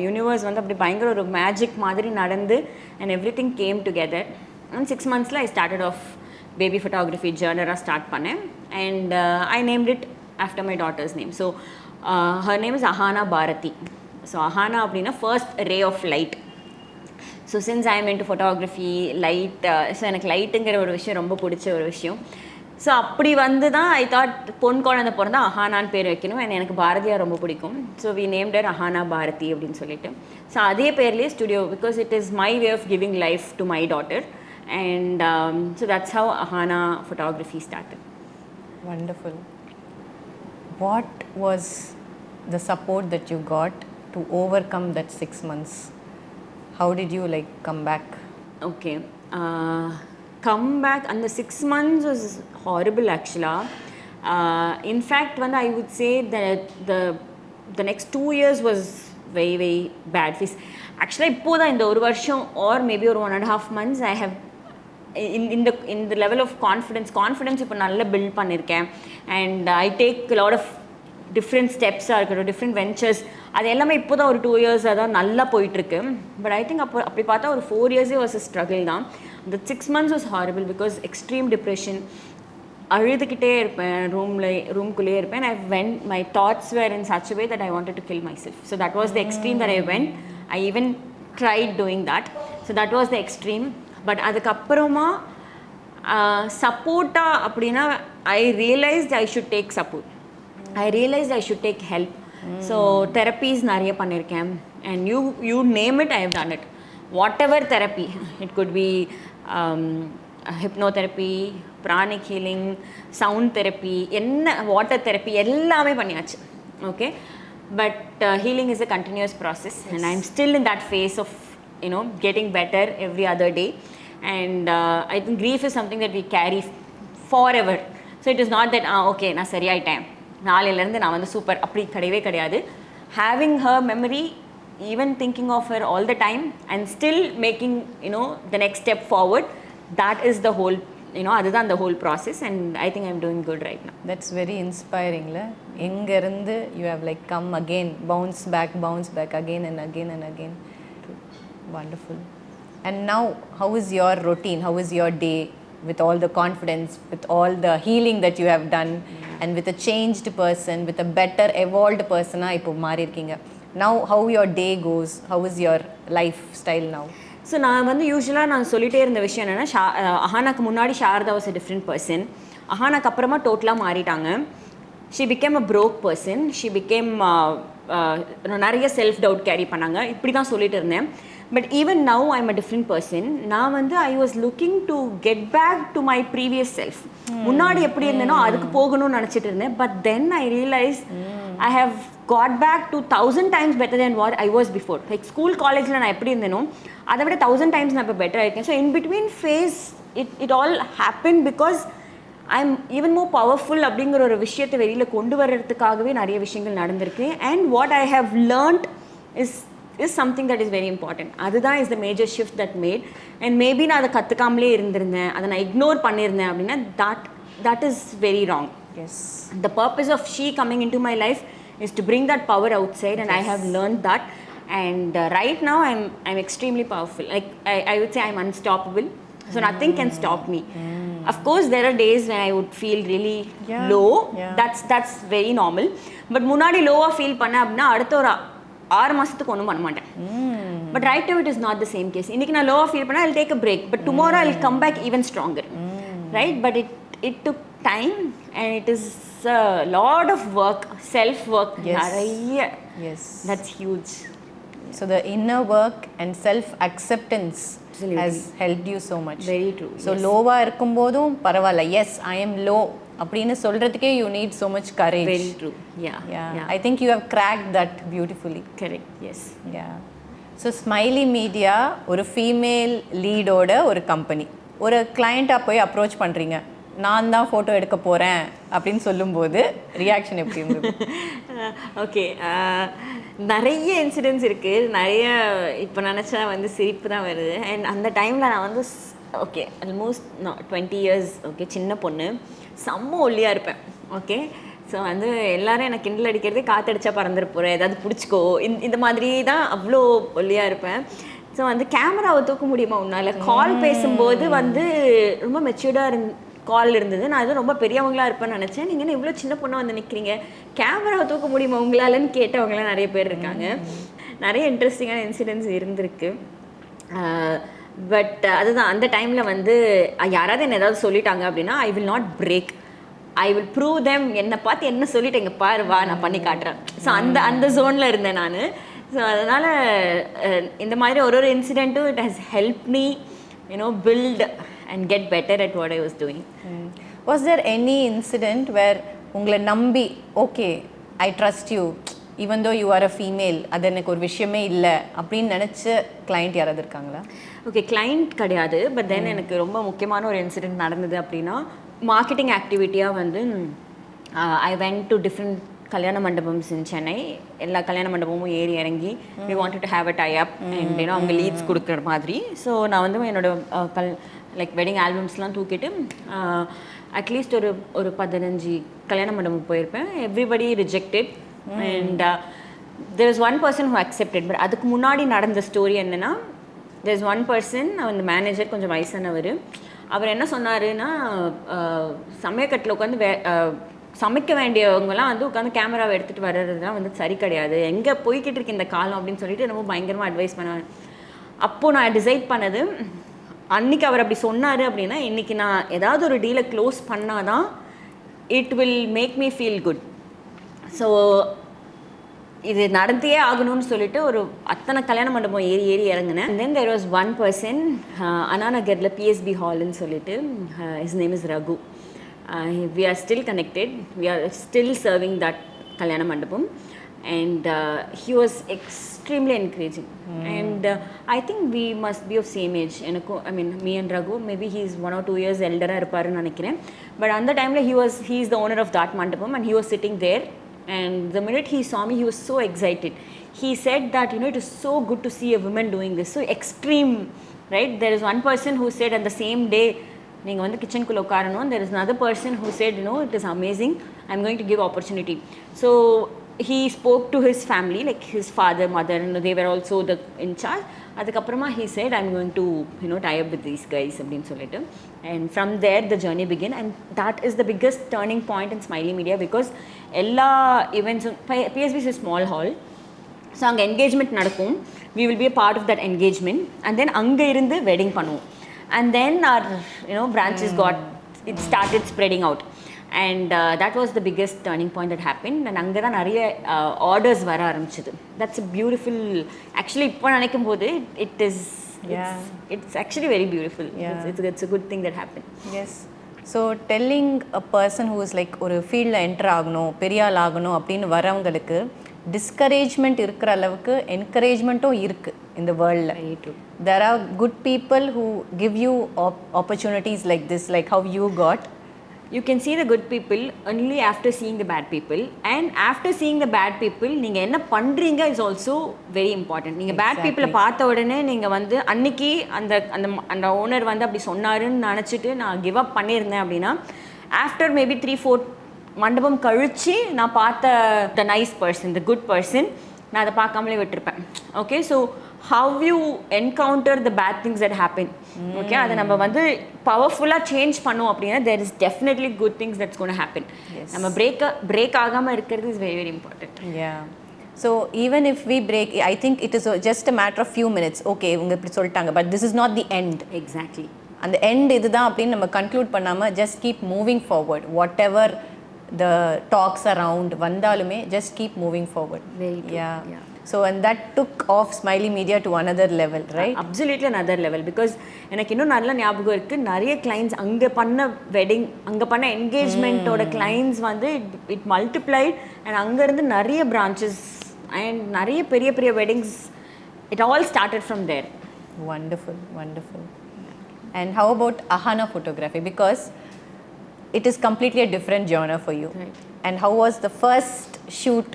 யூனிவர்ஸ் வந்து அப்படி பயங்கர ஒரு மேஜிக் மாதிரி நடந்து and everything came together. And 6 months I started off baby photography ஜேர்னராக ஸ்டார்ட் பண்ணேன். And I named it after my daughter's name. So her name is Ahana Bharathi. So Ahana அப்படின்னா first ray of light. So since I am into photography light, so எனக்கு லைட்டுங்கிற ஒரு விஷயம் ரொம்ப பிடிச்ச ஒரு விஷயம். ஸோ அப்படி வந்து தான் ஐ தாட் பொன் குழந்தை பிறந்தா அஹானான்னு பேர் வைக்கணும். அண்ட் எனக்கு பாரதியார் ரொம்ப பிடிக்கும். So we named her Ahana Bharathi அப்படின்னு சொல்லிட்டு. ஸோ அதே பேர்லேயே studio, because it is my way of giving life to my daughter. And so that's how Ahana photography started. Wonderful. What was the support that you got to overcome that 6 months? How did you like come back? Okay. Come back, and the 6 months was horrible actually. In fact, when I would say that the next 2 years was very very bad phase. Actually, இப்போதான் இந்த ஒரு வருஷம் or maybe ஒரு 1.5 months I have in the level of confidence இப்போ நல்லா build பண்ணியிருக்கேன். And I take lot of different ஸ்டெப்ஸாக இருக்கட்டும், டிஃப்ரெண்ட் வெஞ்சர்ஸ், அது எல்லாமே இப்போ தான் ஒரு 2 years தான் நல்லா போயிட்டுருக்கு. பட் ஐ திங்க் அப்படி பார்த்தா ஒரு 4 years வாஸ் ஸ்ட்ரகிள் தான். இந்த 6 months was horrible because extreme depression, அழுதுகிட்டே இருப்பேன், ரூம்குள்ளேயே இருப்பேன். I went my thoughts were in such way that I wanted to kill myself. So that was the extreme that I went. I even tried doing that. So that was the extreme. But அதுக்கப்புறமா சப்போர்ட்டாக அப்படின்னா I realised I should take support. I realised I should take help. So therapies நிறைய பண்ணியிருக்கேன். And you name it, I have done it. Whatever therapy, it could be hypnotherapy, pranic healing, sound therapy, என்ன water therapy எல்லாமே பண்ணியாச்சு. Okay, but healing is a continuous process and I am still in that phase of getting better every other day. And I think grief is something that we carry forever. So it is not that okay நான் சரியாயிட்டேன், நாளையிலேருந்து நான் வந்து super, அப்படி கிடையவே கிடையாது. Having her memory, even thinking of her all the time and still making the next step forward, that is the whole அதுதான் the whole process. And I think I'm doing good right now. That's very inspiring la. எங்க இருந்து you have like come again, bounce back again and again and again. Wonderful. And now, how is your routine? How is your day with all the confidence, with all the healing that you have done, and with a changed person, with a better evolved person? இப்போ மாறி இருக்கீங்க. Now, how your day goes? How is your lifestyle now? So நான் வந்து யூஸ்வலாக நான் சொல்லிகிட்டே இருந்த விஷயம் என்னென்னா, அஹானாக்கு முன்னாடி Sharadha was a different person. அஹானாக்கு அப்புறமா டோட்டலாக மாறிட்டாங்க. She became a broke person. She became நிறைய செல்ஃப் டவுட் கேரி பண்ணாங்க. இப்படி தான் சொல்லிட்டு இருந்தேன். But even now I am a different person. நான் வந்து I was looking to get back to my previous self. முன்னாடி எப்படி இருந்தேனோ அதுக்கு போகணும்னு நினச்சிட்டு இருந்தேன். But then I realise I have got back to 1000 times better than what I was before. Like school காலேஜில் நான் எப்படி இருந்தேனோ அதை விட 1000 times நான் இப்போ பெட்டராக இருக்கேன். So in between phase it all happen because I am even more powerful அப்படிங்கிற ஒரு விஷயத்தை வெளியில் கொண்டு வர்றதுக்காகவே நிறைய விஷயங்கள் நடந்திருக்கு. And what I have learnt is something that is very important. அதுதான் is the major shift that made. And maybe நான் அதை கற்றுக்காமலே இருந்திருந்தேன், அதை நான் இக்னோர் பண்ணியிருந்தேன் அப்படின்னா that is very wrong. Yes. The purpose of she coming into my life is to bring that power outside. And yes. I have learned that. And right now I'm extremely powerful. Like I would say I'm unstoppable. So nothing can stop me. Of course there are days when I would feel really low. That's very normal. But முன்னாடி லோவாக feel பண்ண அப்படின்னா அடுத்த ஒரு 6 மாதத்துக்கு ஒன்றும் பண்ண மாட்டேன். But right now it is not the same case. இன்றைக்கி நான் லோவாக ஃபீல் பண்ணால் I take a break. But tomorrow I will come back even stronger. Right? But it took time and it is a lot of work, self work நிறைய. That's huge. So the inner work and self acceptance has helped you so much. Very true. So லோவாக இருக்கும்போதும் பரவாயில்ல, yes I am low அப்படின்னு சொல்கிறதுக்கே you need so much courage. Very true. Yeah. I think you have cracked that beautifully. Correct. Yes. Yeah. So Smiley Media ஒரு female லீடோட ஒரு company. ஒரு கிளைண்ட்டாக போய் approach பண்ணுறீங்க, நான் தான் ஃபோட்டோ எடுக்க போகிறேன் அப்படின்னு சொல்லும்போது ரியாக்ஷன் எப்படி இருந்தது? ஓகே, நிறைய இன்சிடென்ட்ஸ் இருக்குது. நிறைய இப்போ நினச்சா வந்து சிரிப்பு தான் வருது. அண்ட் அந்த டைமில் நான் வந்து ஓகே ஆல்மோஸ்ட் நான் 20 இயர்ஸ் ஓகே சின்ன பொண்ணு செம்ம ஒல்லியாக இருப்பேன் ஓகே ஸோ வந்து எல்லாரும் எனக்கு கிண்டல் அடிக்கிறதே காற்றடிச்சா பறந்துட போகிறேன் ஏதாவது பிடிச்சிக்கோ இந்த மாதிரி தான் அவ்வளோ ஒல்லியாக இருப்பேன் ஸோ வந்து கேமராவை தூக்க முடியுமா உன்னால் கால் பேசும்போது வந்து ரொம்ப மெச்சூர்டாக கால் இருந்தது நான் எதுவும் ரொம்ப பெரியவங்களாக இருப்பேன்னு நினச்சேன் நீங்கள் என்ன இவ்வளோ சின்ன பொண்ணாக வந்து நிற்கிறீங்க கேமராவை தூக்க முடியுமா உங்களாலன்னு கேட்டவங்களாம் நிறைய பேர் இருக்காங்க நிறைய இன்ட்ரெஸ்டிங்கான இன்சிடென்ட்ஸ் இருந்திருக்கு பட் அதுதான் அந்த டைமில் வந்து யாராவது என்ன ஏதாவது சொல்லிட்டாங்க அப்படின்னா ஐ will not break I will prove them என்னை பார்த்து என்ன சொல்லிட்டு எங்கள் பாரு வா நான் பண்ணி காட்டுறேன் ஸோ அந்த ஜோனில் இருந்தேன் நான் ஸோ அதனால் இந்த மாதிரி ஒரு இன்சிடெண்ட்டும் it has help me build and get better at what I was doing. Was there any incident where உங்களை நம்பி okay I trust you even though you are a female அது எனக்கு ஒரு விஷயமே இல்லை அப்படின்னு நினச்ச கிளைண்ட் யாராவது இருக்காங்களா? ஓகே கிளைண்ட் கிடையாது பட் தென் எனக்கு ரொம்ப முக்கியமான ஒரு இன்சிடெண்ட் நடந்தது அப்படின்னா மார்க்கெட்டிங் ஆக்டிவிட்டியாக வந்து ஐ வென்ட் டு டிஃப்ரெண்ட் கல்யாண மண்டபம்ஸ் இன் சென்னை எல்லா கல்யாண மண்டபமும் ஏறி இறங்கி we wanted to have a tie up and அவங்க லீட்ஸ் கொடுக்குற மாதிரி ஸோ நான் வந்து என்னோட லைக் வெட்டிங் ஆல்பம்ஸ்லாம் தூக்கிட்டு அட்லீஸ்ட் ஒரு 15 கல்யாண மண்டபம் போயிருப்பேன் everybody rejected and there is one person who accepted but அதுக்கு முன்னாடி நடந்த ஸ்டோரி என்னென்னா தேர் இஸ் ஒன் பர்சன் அந்த மேனேஜர் கொஞ்சம் வயசானவர் அவர் என்ன சொன்னாருன்னா சமயக்கட்டில் உட்காந்து சமைக்க வேண்டியவங்கலாம் வந்து உட்காந்து கேமராவை எடுத்துகிட்டு வர்றதுலாம் வந்து சரி கிடையாது எங்கே போய்கிட்டு இருக்கு இந்த காலம் அப்படின்னு சொல்லிட்டு ரொம்ப பயங்கரமாக அட்வைஸ் பண்ணுவேன். அப்போது நான் டிசைட் பண்ணது அன்றைக்கி அவர் அப்படி சொன்னார் அப்படின்னா இன்றைக்கி நான் ஏதாவது ஒரு டீலை க்ளோஸ் பண்ணால் தான் it will make me feel good. So இது நடத்தியே ஆகணும்னு சொல்லிட்டு ஒரு அத்தனை கல்யாண மண்டபம் ஏறி இறங்கினேன். Then there was one person அண்ணாநகரில் பிஎஸ்பி ஹால்னு சொல்லிட்டு his name is Raghu. We are still connected. We are still serving that Kalyana Mandapam. And he was extremely encouraging. And I think we must be of same age. I mean, me and Raghu, maybe he's 1 or 2 years elder. But at the time, he is the owner of that Mandapam and he was sitting there. And the minute he saw me, he was so excited. He said that, it is so good to see a woman doing this. So extreme, right? There is one person who said on the same day, நீங்கள் வந்து கிச்சனுக்குள்ளே உட்காரணும். There is another person who said it is amazing, I'm going to give opportunity. So he spoke to his family like his father, mother, and they were also the in charge. அதுக்கப்புறமா he said I'm going to tie up with these guys அப்படின்னு சொல்லிட்டு and from there the journey began and that is the biggest turning point in Smiley Media because எல்லா events PSB is a small hall. So அங்கே engagement நடக்கும். we will be a part of that engagement and then அங்கே இருந்து wedding பண்ணுவோம். And then our branches it started spreading out and that was the biggest turning point that happened and அங்கே தான் நிறைய orders வர ஆரம்பிச்சது. That's a beautiful actually இப்போ நினைக்கும் போது it's actually very beautiful. It's a good thing that happened. Yes. So telling a person who is like ஒரு ஃபீல்டில் என்டர் ஆகணும் பெரிய ஆள் ஆகணும் அப்படின்னு வரவங்களுக்கு டிஸ்கரேஜ்மெண்ட் இருக்கிற அளவுக்கு என்கரேஜ்மெண்ட்டும் இருக்குது இந்த வேர்ல்டில். There are good people who give you opportunities like this, like how you got. You can see the good people only after seeing the bad people and after seeing the bad people நீங்கள் என்ன பண்ணுறீங்க is also very important. நீங்கள் bad people பார்த்த உடனே நீங்கள் வந்து அன்னைக்கு அந்த ஓனர் வந்து அப்படி சொன்னாருன்னு நினச்சிட்டு நான் கிவ் அப் பண்ணியிருந்தேன் அப்படின்னா ஆஃப்டர் மேபி 3-4 மண்டபம் கழித்து நான் பார்த்த the nice person the good person நான் அதை பார்க்காமலே விட்டுருப்பேன். Okay so how you encounter the bad things that happen. Okay, அதை நம்ம வந்து பவர்ஃபுல்லாக சேஞ்ச் பண்ணோம் அப்படின்னா there is definitely good things that's going to happen. நம்ம பிரேக் ஆகாமல் இருக்கிறது is very very important. Yeah. So even if we break, I think it is just a matter of few minutes. Okay, இவங்க இப்படி சொல்லிட்டாங்க but this is not the end. Exactly. அந்த end இதுதான் அப்படின்னு நம்ம கன்க்ளூட் பண்ணாமல் just keep moving forward. Whatever the talks around வந்தாலுமே just keep moving forward. Very true. Yeah. So and that took off Smiley Media to another level, right? Absolutely another level because எனக்கு இன்னும் நல்ல ஞாபகம் இருக்குது நிறைய clients அங்கே பண்ண wedding அங்கே பண்ண என்கேஜ்மெண்ட்டோட கிளைண்ட்ஸ் வந்து இட் மல்டிப்ளைட் அண்ட் அங்கேருந்து நிறைய பிரான்ச்சஸ் அண்ட் நிறைய பெரிய பெரிய weddings it all started from there. Wonderful. And how about Ahana photography? Because it is completely a different genre for you. Right. And how was the first shoot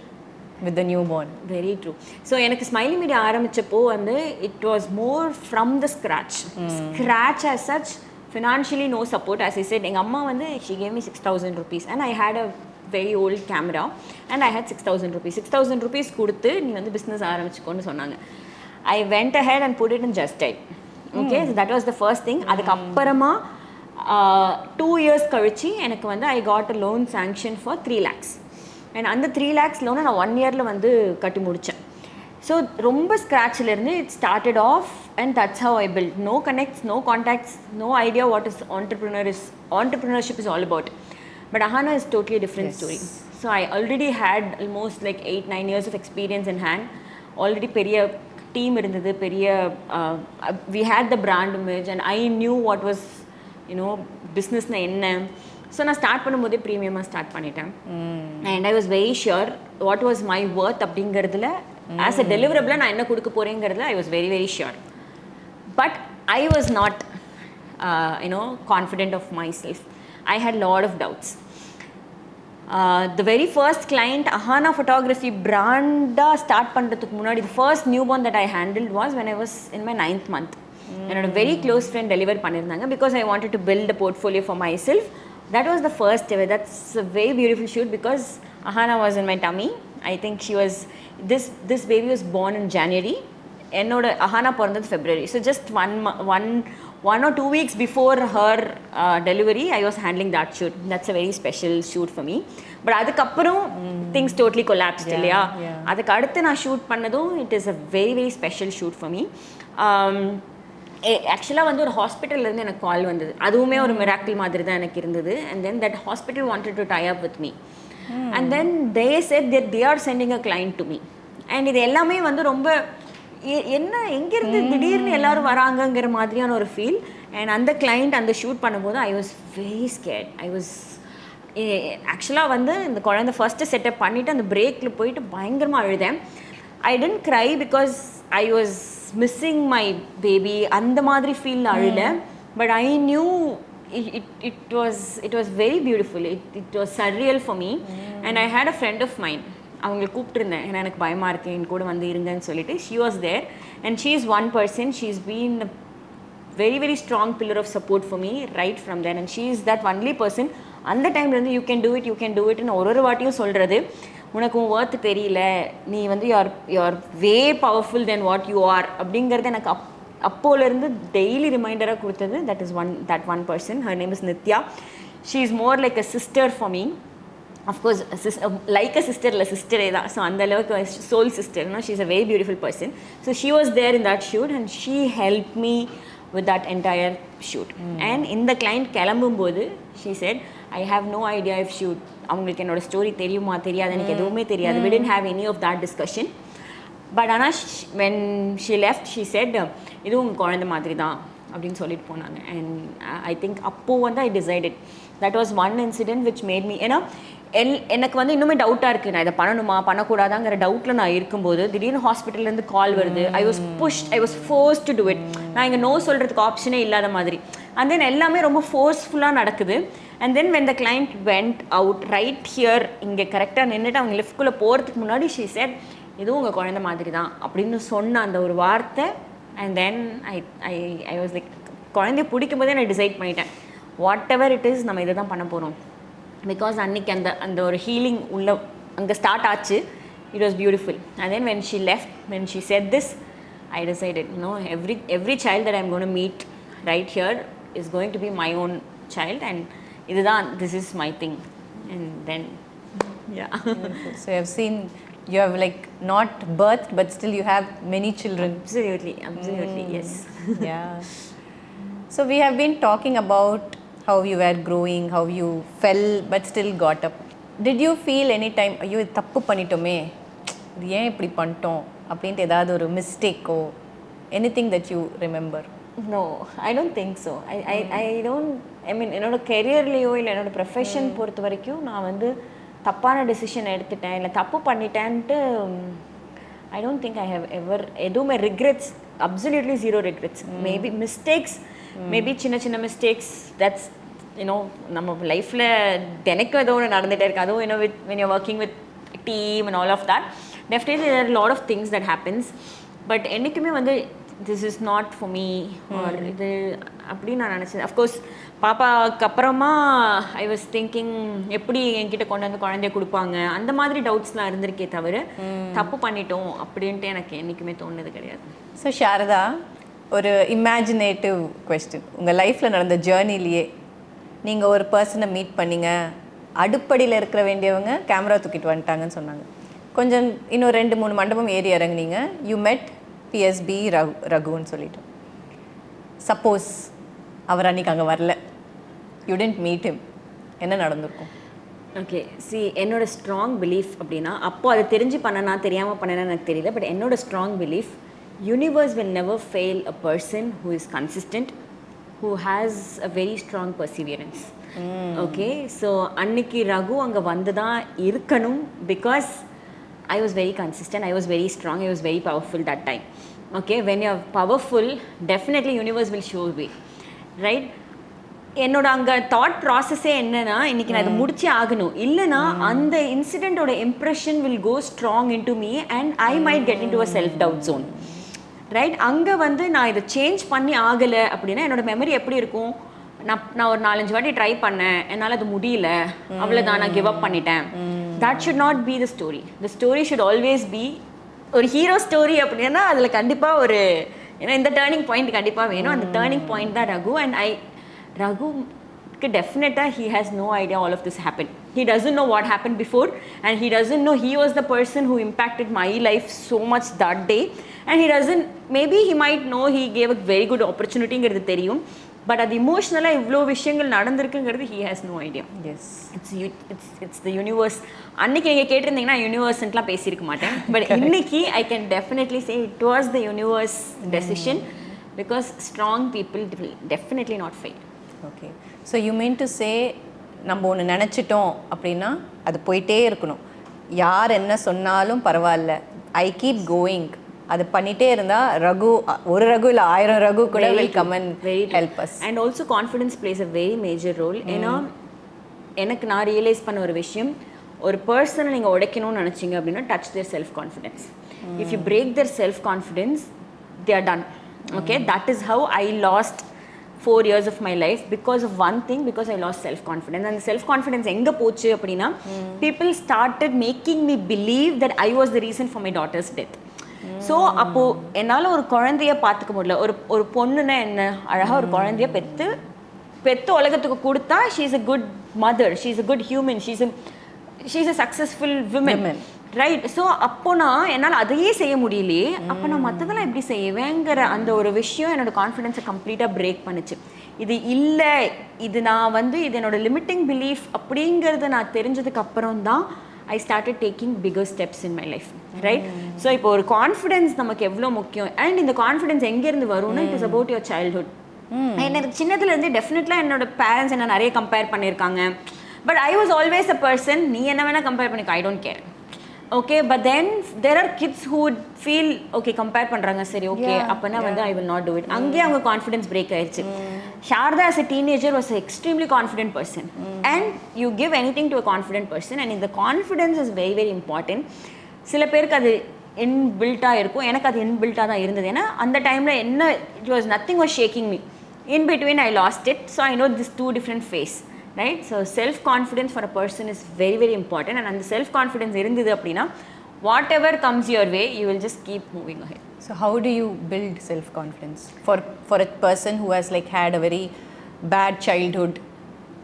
with the newborn. Very true. So எனக்கு Smiley Media ஆரம்பித்தப்போ வந்து it was more from the scratch as such financially no support. As I said எங்கள் அம்மா வந்து she gave me 6,000 rupees and I had a very old camera and I had 6,000 rupees. 6,000 rupees கொடுத்து நீ வந்து business ஆரம்பிச்சுக்கோன்னு சொன்னாங்க. I went ahead and put it in just died. Okay, so that was the first thing. அதுக்கப்புறமா 2 years கழிச்சு எனக்கு வந்து I got a loan sanction for 3 lakhs. And அந்த 3 lakhs லோனை நான் 1 yearல வந்து கட்டி முடித்தேன். ஸோ ரொம்ப ஸ்க்ராட்சிலேருந்து it started off and that's how I build. No connects, no contacts, no idea what is entrepreneurship is all about. But Ahana is totally a different story. So I already had almost like 8-9 years of experience in hand. Already பெரிய team இருந்தது, பெரிய we had the brand image and I knew what was பிஸ்னஸ்னா என்ன. So நான் start பண்ணும்போதே ப்ரீமியமாக start பண்ணிட்டேன். And I was very sure what was my worth அப்படிங்கிறதுல as a டெலிவரபிளாக நான் என்ன கொடுக்க போகிறேங்கிறதுல I was very very sure. But I was not confident of myself. I had lot of doubts. The very first client Ahana photography பிராண்டாக ஸ்டார்ட் பண்ணுறதுக்கு முன்னாடி the first newborn that I handled was when I was in my 9th month. என்னோட very close friend deliver பண்ணியிருந்தாங்க because I wanted to build a portfolio for myself. That was the first ever. That's a very beautiful shoot because Ahana was in my tummy. I think she was, this baby was born in January. என்னோட Ahana பிறந்தது February. So just one or 2 weeks before her delivery, I was handling that shoot. That's a very special shoot for me. But அதுக்கப்புறம் things totally collapsed இல்லையா. அதுக்கு அடுத்து நான் shoot பண்ணதும் it is a very very special shoot for me. ஆக்சுவலாக வந்து ஒரு ஹாஸ்பிட்டல்லேருந்து எனக்கு கால் வந்தது. அதுவுமே ஒரு மிராக்கிள் மாதிரி தான் எனக்கு இருந்தது. And then that hospital wanted to tie up with me and then they said that they are sending a client to me. And இது எல்லாமே வந்து ரொம்ப என்ன எங்கேருந்து திடீர்னு எல்லோரும் வராங்கங்கிற மாதிரியான ஒரு ஃபீல். அண்ட் அந்த கிளைண்ட் அந்த ஷூட் பண்ணும்போது ஐ வாஸ் வெரி ஸ்கேர்ட். ஆக்சுவலாக வந்து இந்த குழந்தை ஃபஸ்ட்டு செட்டப் பண்ணிவிட்டு அந்த பிரேக்கில் போயிட்டு பயங்கரமாக அழுதேன். I didn't cry because I was missing my baby அந்த மாதிரி ஃபீல் அழுல. But I knew it was very beautiful. It was surreal for me. And I had a friend of mine, அவங்களை கூப்பிட்டுருந்தேன் ஏன்னா எனக்கு பயமாக இருக்குது என் கூட வந்து இருங்கன்னு சொல்லிட்டு. she was there and she is one person. she's been a very very strong pillar of support for me right from then and she is that only person அந்த டைம்லேருந்து you can do it ன்னு ஒரு வாட்டியும் சொல்கிறது. உனக்கு உன் worth தெரியல, நீ வந்து you're way powerful then what you are அப்படிங்கிறது எனக்கு அப்போலேருந்து டெய்லி ரிமைண்டராக கொடுத்தது. that one person, her name is Nitya. she is more like a sister for me. of course like a sister இல்லை சிஸ்டரே தான். ஸோ அந்த அளவுக்கு soul sister. she is a very beautiful person. so she was there in that shoot and she helped me with that entire shoot. and இந்த client கிளம்பும்போது she said I have no idea if she would, அவங்களுக்கு என்னோட story தெரியுமா தெரியாது எனக்கு எதுவுமே தெரியாது. we didn't have any of that discussion. But ஆனால் when she left she said இது உங்கள் குழந்தை மாதிரி தான் அப்படின்னு சொல்லிட்டு போனாங்க. அண்ட் ஐ திங்க் அப்போது வந்து I decided that was one incident which made me. ஏன்னா எனக்கு வந்து இன்னுமே டவுட்டாக இருக்குது நான் இதை பண்ணணுமா பண்ணக்கூடாதாங்கிற டவுட்டில் நான் இருக்கும்போது திடீர்னு ஹாஸ்பிட்டல்லேருந்து கால் வருது. I was forced to do it. நான் இங்கே நோ சொல்கிறதுக்கு ஆப்ஷனே இல்லாத மாதிரி. அண்ட் தென் எல்லாமே ரொம்ப ஃபோர்ஸ்ஃபுல்லாக நடக்குது. And then when the client went out right here இங்கே கரெக்டாக நின்றுட்டு அவங்க லிஃப்ட்குள்ளே போகிறதுக்கு முன்னாடி she said இதுவும் உங்கள் குழந்தை மாதிரி தான் அப்படின்னு சொன்ன அந்த ஒரு வார்த்தை. And then I was like குழந்தைய பிடிக்கும் போதே நான் டிசைட் பண்ணிட்டேன் வாட் எவர் இட் இஸ் நம்ம இதை தான் பண்ண போகிறோம். பிகாஸ் அன்றைக்கி அந்த ஒரு ஹீலிங் உள்ள அங்கே ஸ்டார்ட் ஆச்சு. It was beautiful. And then when she left, when she said this, I decided every child that I'm going to meet right here is going to be my own child and இதுதான் this is my thing. and then yeah. So you have seen, you have like not birthed but still you have many children. Absolutely yes. Yeah. So we have been talking about how you were growing, how you fell but still got up. Did you feel any time ஐயோ தப்பு பண்ணிட்டோமே, இது ஏன் இப்படி பண்ணிட்டோம் அப்படின்ட்டு ஏதாவது ஒரு மிஸ்டேக்கோ anything that you remember? No, I don't think so. I don't, I mean என்னோட கெரியர்லேயோ இல்லை என்னோடய ப்ரொஃபஷன் பொறுத்த வரைக்கும் நான் வந்து தப்பான டெசிஷன் எடுத்துட்டேன் இல்லை தப்பு பண்ணிட்டேன்ட்டு I don't think I have ever எதுவுமே regrets. Absolutely zero regrets. Maybe mistakes, maybe சின்ன மிஸ்டேக்ஸ் தட்ஸ் நம்ம லைஃப்பில் தினைக்கும் ஏதோ ஒன்று நடந்துகிட்டே இருக்குது. அதுவும் when you're working with team and all of that. Definitely there are lot of things that happens. But என்றைக்குமே வந்து this is not for me or இது அப்படின்னு நான் நினச்சேன். அஃப்கோர்ஸ் பாப்பாவுக்கு அப்புறமா ஐ வாஸ் திங்கிங் எப்படி என்கிட்ட கொண்டு வந்து குழந்தைய கொடுப்பாங்க, அந்த மாதிரி டவுட்ஸ்லாம் இருந்திருக்கே தவிர தப்பு பண்ணிட்டோம் அப்படின்ட்டு எனக்கு என்றைக்குமே தோணுது கிடையாது. ஸோ சாரதா, ஒரு இமேஜினேட்டிவ் கொஸ்டின். உங்கள் லைஃப்பில் நடந்த ஜேர்னிலேயே நீங்கள் ஒரு பர்சனை மீட் பண்ணீங்க, அடுப்படியில் இருக்கிற வேண்டியவங்க கேமரா தூக்கிட்டு வந்துட்டாங்கன்னு சொன்னாங்க. கொஞ்சம் இன்னும் 2-3 மண்டபம் ஏறி இறங்குனீங்க, யூ மெட் பிஎஸ்பி ரகுன்னு சொல்லிட்டு. சப்போஸ் அவர் அன்றைக்கி அங்கே வரல, யூ டென்ட் மீட் ஹிம், என்ன நடந்திருக்கும்? ஓகே, என்னோட ஸ்ட்ராங் பிலீஃப் அப்படின்னா, அப்போது அதை தெரிஞ்சு பண்ணனா தெரியாமல் பண்ணனா எனக்கு தெரியல, பட் என்னோட strong belief, universe will never fail a person who is consistent, who has a very strong perseverance. Okay, so அன்னைக்கு ரகு அங்கே வந்து தான் இருக்கணும். Because I was very consistent, I was very strong, I was very powerful that time. Okay, when you are powerful, definitely universe will show way, right? என்னோட அங்கே thought ப்ராசஸே என்னன்னா, இன்றைக்கி நான் இதை முடிச்சே ஆகணும், இல்லைனா அந்த இன்சிடெண்ட்டோட impression will go strong into me and I might get into a self doubt zone, right? அங்கே வந்து நான் இதை சேஞ்ச் பண்ணி ஆகலை அப்படின்னா என்னோட மெமரி எப்படி இருக்கும்? நான் ஒரு 4-5 வாட்டி ட்ரை பண்ணேன், என்னால் அது முடியல, அவ்வளோதான், நான் கிவ் அப் பண்ணிட்டேன். That should not be the story. The story should always be ஒரு ஹீரோ ஸ்டோரி. அப்படின்னா அதில் கண்டிப்பாக ஒரு, ஏன்னா இந்த டேர்னிங் பாயிண்ட் கண்டிப்பாக வேணும். அந்த டேர்னிங் பாயிண்ட் தான் ரகு. அண்ட் ரகுக்கு டெஃபினட்டாக he has no idea all of this happen. He doesn't know what happened before, and he doesn't know he was the person who impacted my life so much that day. And he doesn't, maybe he might know he gave a very good opportunity ங்கிறது தெரியும், but அது இமோஷ்னலாக இவ்வளோ விஷயங்கள் நடந்திருக்குங்கிறது he has no idea. Yes, it's the universe. அன்னைக்கு நீங்கள் கேட்டிருந்தீங்கன்னா யூனிவர்ஸ்ன்ட்டுலாம் பேசியிருக்க மாட்டேன். பட் இன்னைக்கு I can definitely say it was the universe decision, because strong people definitely not fail. Okay, so you mean to say, நம்ம ஒன்று நினச்சிட்டோம் அப்படின்னா அது போயிட்டே இருக்கணும். யார் என்ன சொன்னாலும் பரவாயில்ல, ஐ கீப் கோயிங், அது பண்ணிகிட்டே இருந்தால் ரகு, ஒரு ரகு இல்லை 1000 ரகு கூட will come and help us. And also confidence plays a very major role. ஏன்னா எனக்கு நான் ரியலைஸ் பண்ண ஒரு விஷயம், ஒரு பர்சனை நீங்கள் உடைக்கணும்னு நினச்சிங்க அப்படின்னா touch their self confidence. If you break their self confidence, they are done. Okay, that is how I lost 4 years of my life because of one thing, because I lost self-confidence. And the self-confidence எங்கே போச்சு அப்படின்னா, people started making me believe that I was the reason for my daughter's death. So அப்போது என்னால் ஒரு குழந்தைய பார்த்துக்க முடியல. ஒரு பொண்ணுன்னா என்ன, அழகாக ஒரு குழந்தைய பெற்று உலகத்துக்கு கொடுத்தா, she is a good mother, she is a good human, she is a successful women, right? So அப்போ நான் என்னால் அதையே செய்ய முடியலையே, அப்போ நான் மற்றதெல்லாம் எப்படி செய்வேங்கிற அந்த ஒரு விஷயம் என்னோடய கான்ஃபிடென்ஸை கம்ப்ளீட்டாக பிரேக் பண்ணிச்சு. இது இல்லை, இது நான் வந்து இது என்னோடய லிமிட்டிங் பிலீஃப் அப்படிங்கிறத நான் தெரிஞ்சதுக்கு அப்புறம் தான் I started taking bigger steps in my life, right? So இப்போ ஒரு கான்ஃபிடென்ஸ் நமக்கு எவ்வளோ முக்கியம். அண்ட் இந்த கான்ஃபிடென்ஸ் எங்கேருந்து வரும்னா, it is about your childhood. எனக்கு சின்னதுலேருந்து டெஃபினெட்லாக என்னோட பேரண்ட்ஸ் என்ன நிறைய கம்பேர் பண்ணியிருக்காங்க. But I was always a person, நீ என்ன வேணால் கம்பேர் பண்ணிக்கோ, I don't care. Okay, but then there are kids who feel okay compare பண்ணுறாங்க, சரி ஓகே அப்போனா வந்து I will not do it. அங்கேயே அவங்க கான்ஃபிடென்ஸ் பிரேக் ஆயிடுச்சு. Sharadha as a teenager was an extremely confident person, and you give anything to a confident person, and the confidence is very very important. சில பேருக்கு அது இன்பில்ட்டாக இருக்கும், எனக்கு அது இன்பில்ட்டாக தான் இருந்தது. ஏன்னா அந்த டைமில் என்ன, it was nothing was shaking me. In between I lost it. So I know this 2 different phase, right? So self confidence for a person is very very important, and அந்த self confidence இருந்தது அப்படின்னா whatever comes your way, you will just keep moving ahead. So how do you build self-confidence for a person who has like had a very bad childhood?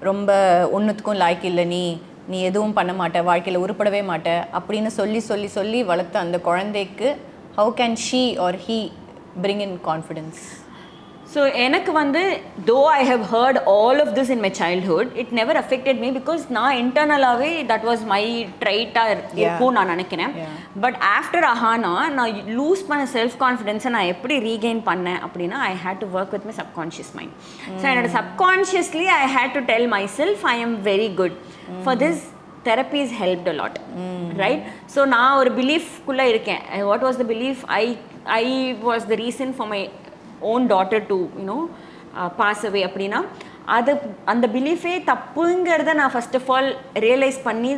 ரொம்ப ஒன்றுத்துக்கும் லாய்க்கு இல்லை, நீ எதுவும் பண்ண மாட்ட, வாழ்க்கையில் உருப்படவே மாட்ட அப்படின்னு சொல்லி வளர்த்த அந்த குழந்தைக்கு how can she or he bring in confidence? So எனக்கு வந்து though I have heard all of this in my childhood, it never affected me because நான் இன்டர்னலாகவே that was my trait-ஆக இருக்கும் நான் நினைக்கிறேன். பட் ஆஃப்டர் அஹானா நான் லூஸ் பண்ண செல்ஃப் கான்ஃபிடென்ஸை நான் எப்படி ரீகெயின் பண்ணேன் அப்படின்னா, I had to work with my subconscious mind. So என்னோட subconsciously I had to tell myself I am very good. For this therapy has helped a lot, right? So நான் ஒரு பிலீஃப்குள்ளே இருக்கேன். What was the belief? I was the reason for my own daughter to pass away அப்படின்னா, அது அந்த பிலீஃபே தப்புங்கிறத நான் first of all realise பண்ணி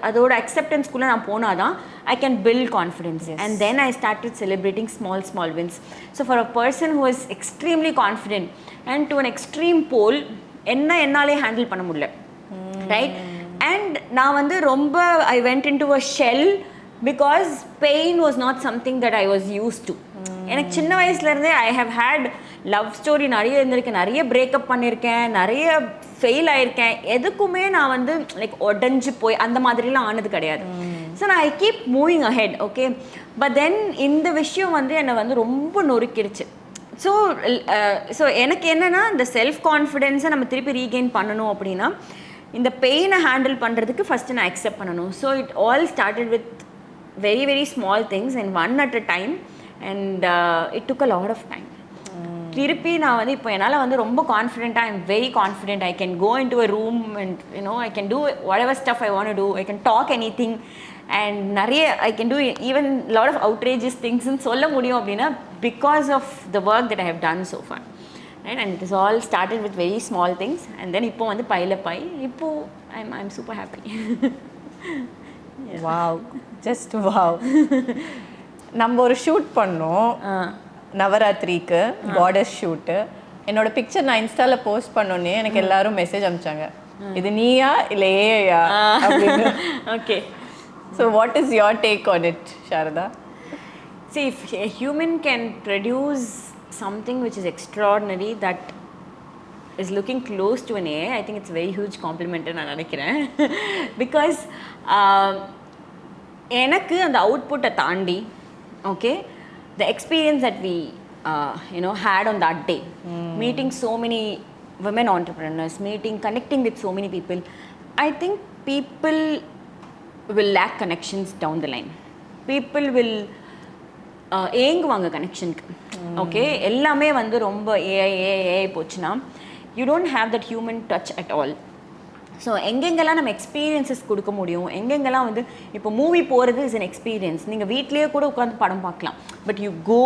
அதோட அக்செப்டன்ஸ்குள்ளே நான் போனால் தான் I can build confidence and then I started celebrating small wins. So for a person who is extremely confident and to an extreme pole என்னாலே ஹேண்டில் பண்ண முடியல, ரைட்? அண்ட் நான் வந்து ரொம்ப I went into a shell because pain was not something that I was use to. எனக்கு சின்ன வயசுலேருந்தே I have had love story நிறைய இருந்திருக்கேன், நிறைய பிரேக்கப் பண்ணியிருக்கேன், நிறைய ஃபெயில் ஆயிருக்கேன். எதுக்குமே நான் வந்து லைக் உடஞ்சி போய் அந்த மாதிரிலாம் ஆனது கிடையாது. ஸோ நான் ஐ keep moving ahead, okay. But தென் இந்த விஷயம் வந்து என்னை வந்து ரொம்ப நொறுக்கிடுச்சு. ஸோ எனக்கு என்னென்னா இந்த செல்ஃப் கான்ஃபிடென்ஸை நம்ம திருப்பி ரீகெயின் பண்ணணும் அப்படின்னா இந்த பெயினை ஹேண்டில் பண்ணுறதுக்கு ஃபஸ்ட்டு நான் அக்செப்ட் பண்ணணும். So it all started with very very small things and one at a time and it took a lot of time. திருப்பி நான் வந்து இப்போ என்னால் வந்து ரொம்ப கான்ஃபிடென்ட்டாக, I am very confident. I can go into a room and I can do whatever stuff I want to do. I can talk anything and நிறைய I can do even lot of outrageous திங்ஸ்ன்னு சொல்ல முடியும் அப்படின்னா because of the work that I have done so far, right? And it is all started with very small things and then இப்போ வந்து இப்போது I am super happy. Wow, just wow. நம்ம ஒரு shoot பண்ணோம் நவராத்திரிக்கு, காடஸ் ஷூட்டு. என்னோட picture நான் இன்ஸ்டால போஸ்ட் பண்ணோன்னே எனக்கு எல்லாரும் மெசேஜ் அனுப்பிச்சாங்க, இது நீயா இல்லை ஏஐயா அப்படின்னு. Okay, so what is your take on it, Sharadha? See, if a human can produce something which is extraordinary that is looking close to an AI, I think it's a very huge compliment நான் நினைக்கிறேன். Because எனக்கு அந்த அவுட்புட்டை தாண்டி, okay, the experience that we had on that day, meeting so many women entrepreneurs, connecting with so many people, I think people will lack connections down the line. People will ஏங்குவாங்க கனெக்ஷனுக்கு. Okay, எல்லாமே வந்து ரொம்ப AI போச்சுன்னா you don't have that human touch at all. So எங்கெங்கெல்லாம் நம்ம experiences கொடுக்க முடியும், எங்கெங்கெல்லாம் வந்து இப்போ மூவி போகிறது இஸ் அன் எக்ஸ்பீரியன்ஸ். நீங்கள் வீட்லேயே கூட உட்காந்து படம் பார்க்கலாம், but you go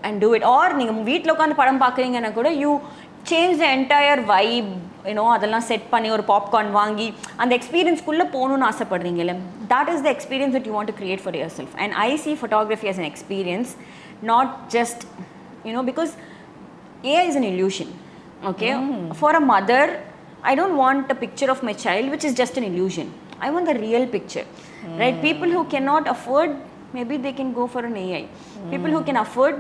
and do it. Or நீங்கள் வீட்டில் உட்காந்து படம் பார்க்குறீங்கன்னா கூட you change the entire vibe, அதெல்லாம் செட் பண்ணி ஒரு பாப்கார்ன் வாங்கி அந்த எக்ஸ்பீரியன்ஸ்குள்ளே போகணுன்னு ஆசைப்படுறீங்கல்ல, that is the experience that you want to create for yourself. And I see photography as an experience, not just, because AI is an illusion, okay? For a mother, I don't want a picture of my child which is just an illusion. I want the real picture, right? People who cannot afford, maybe they can go for an AI. People who can afford,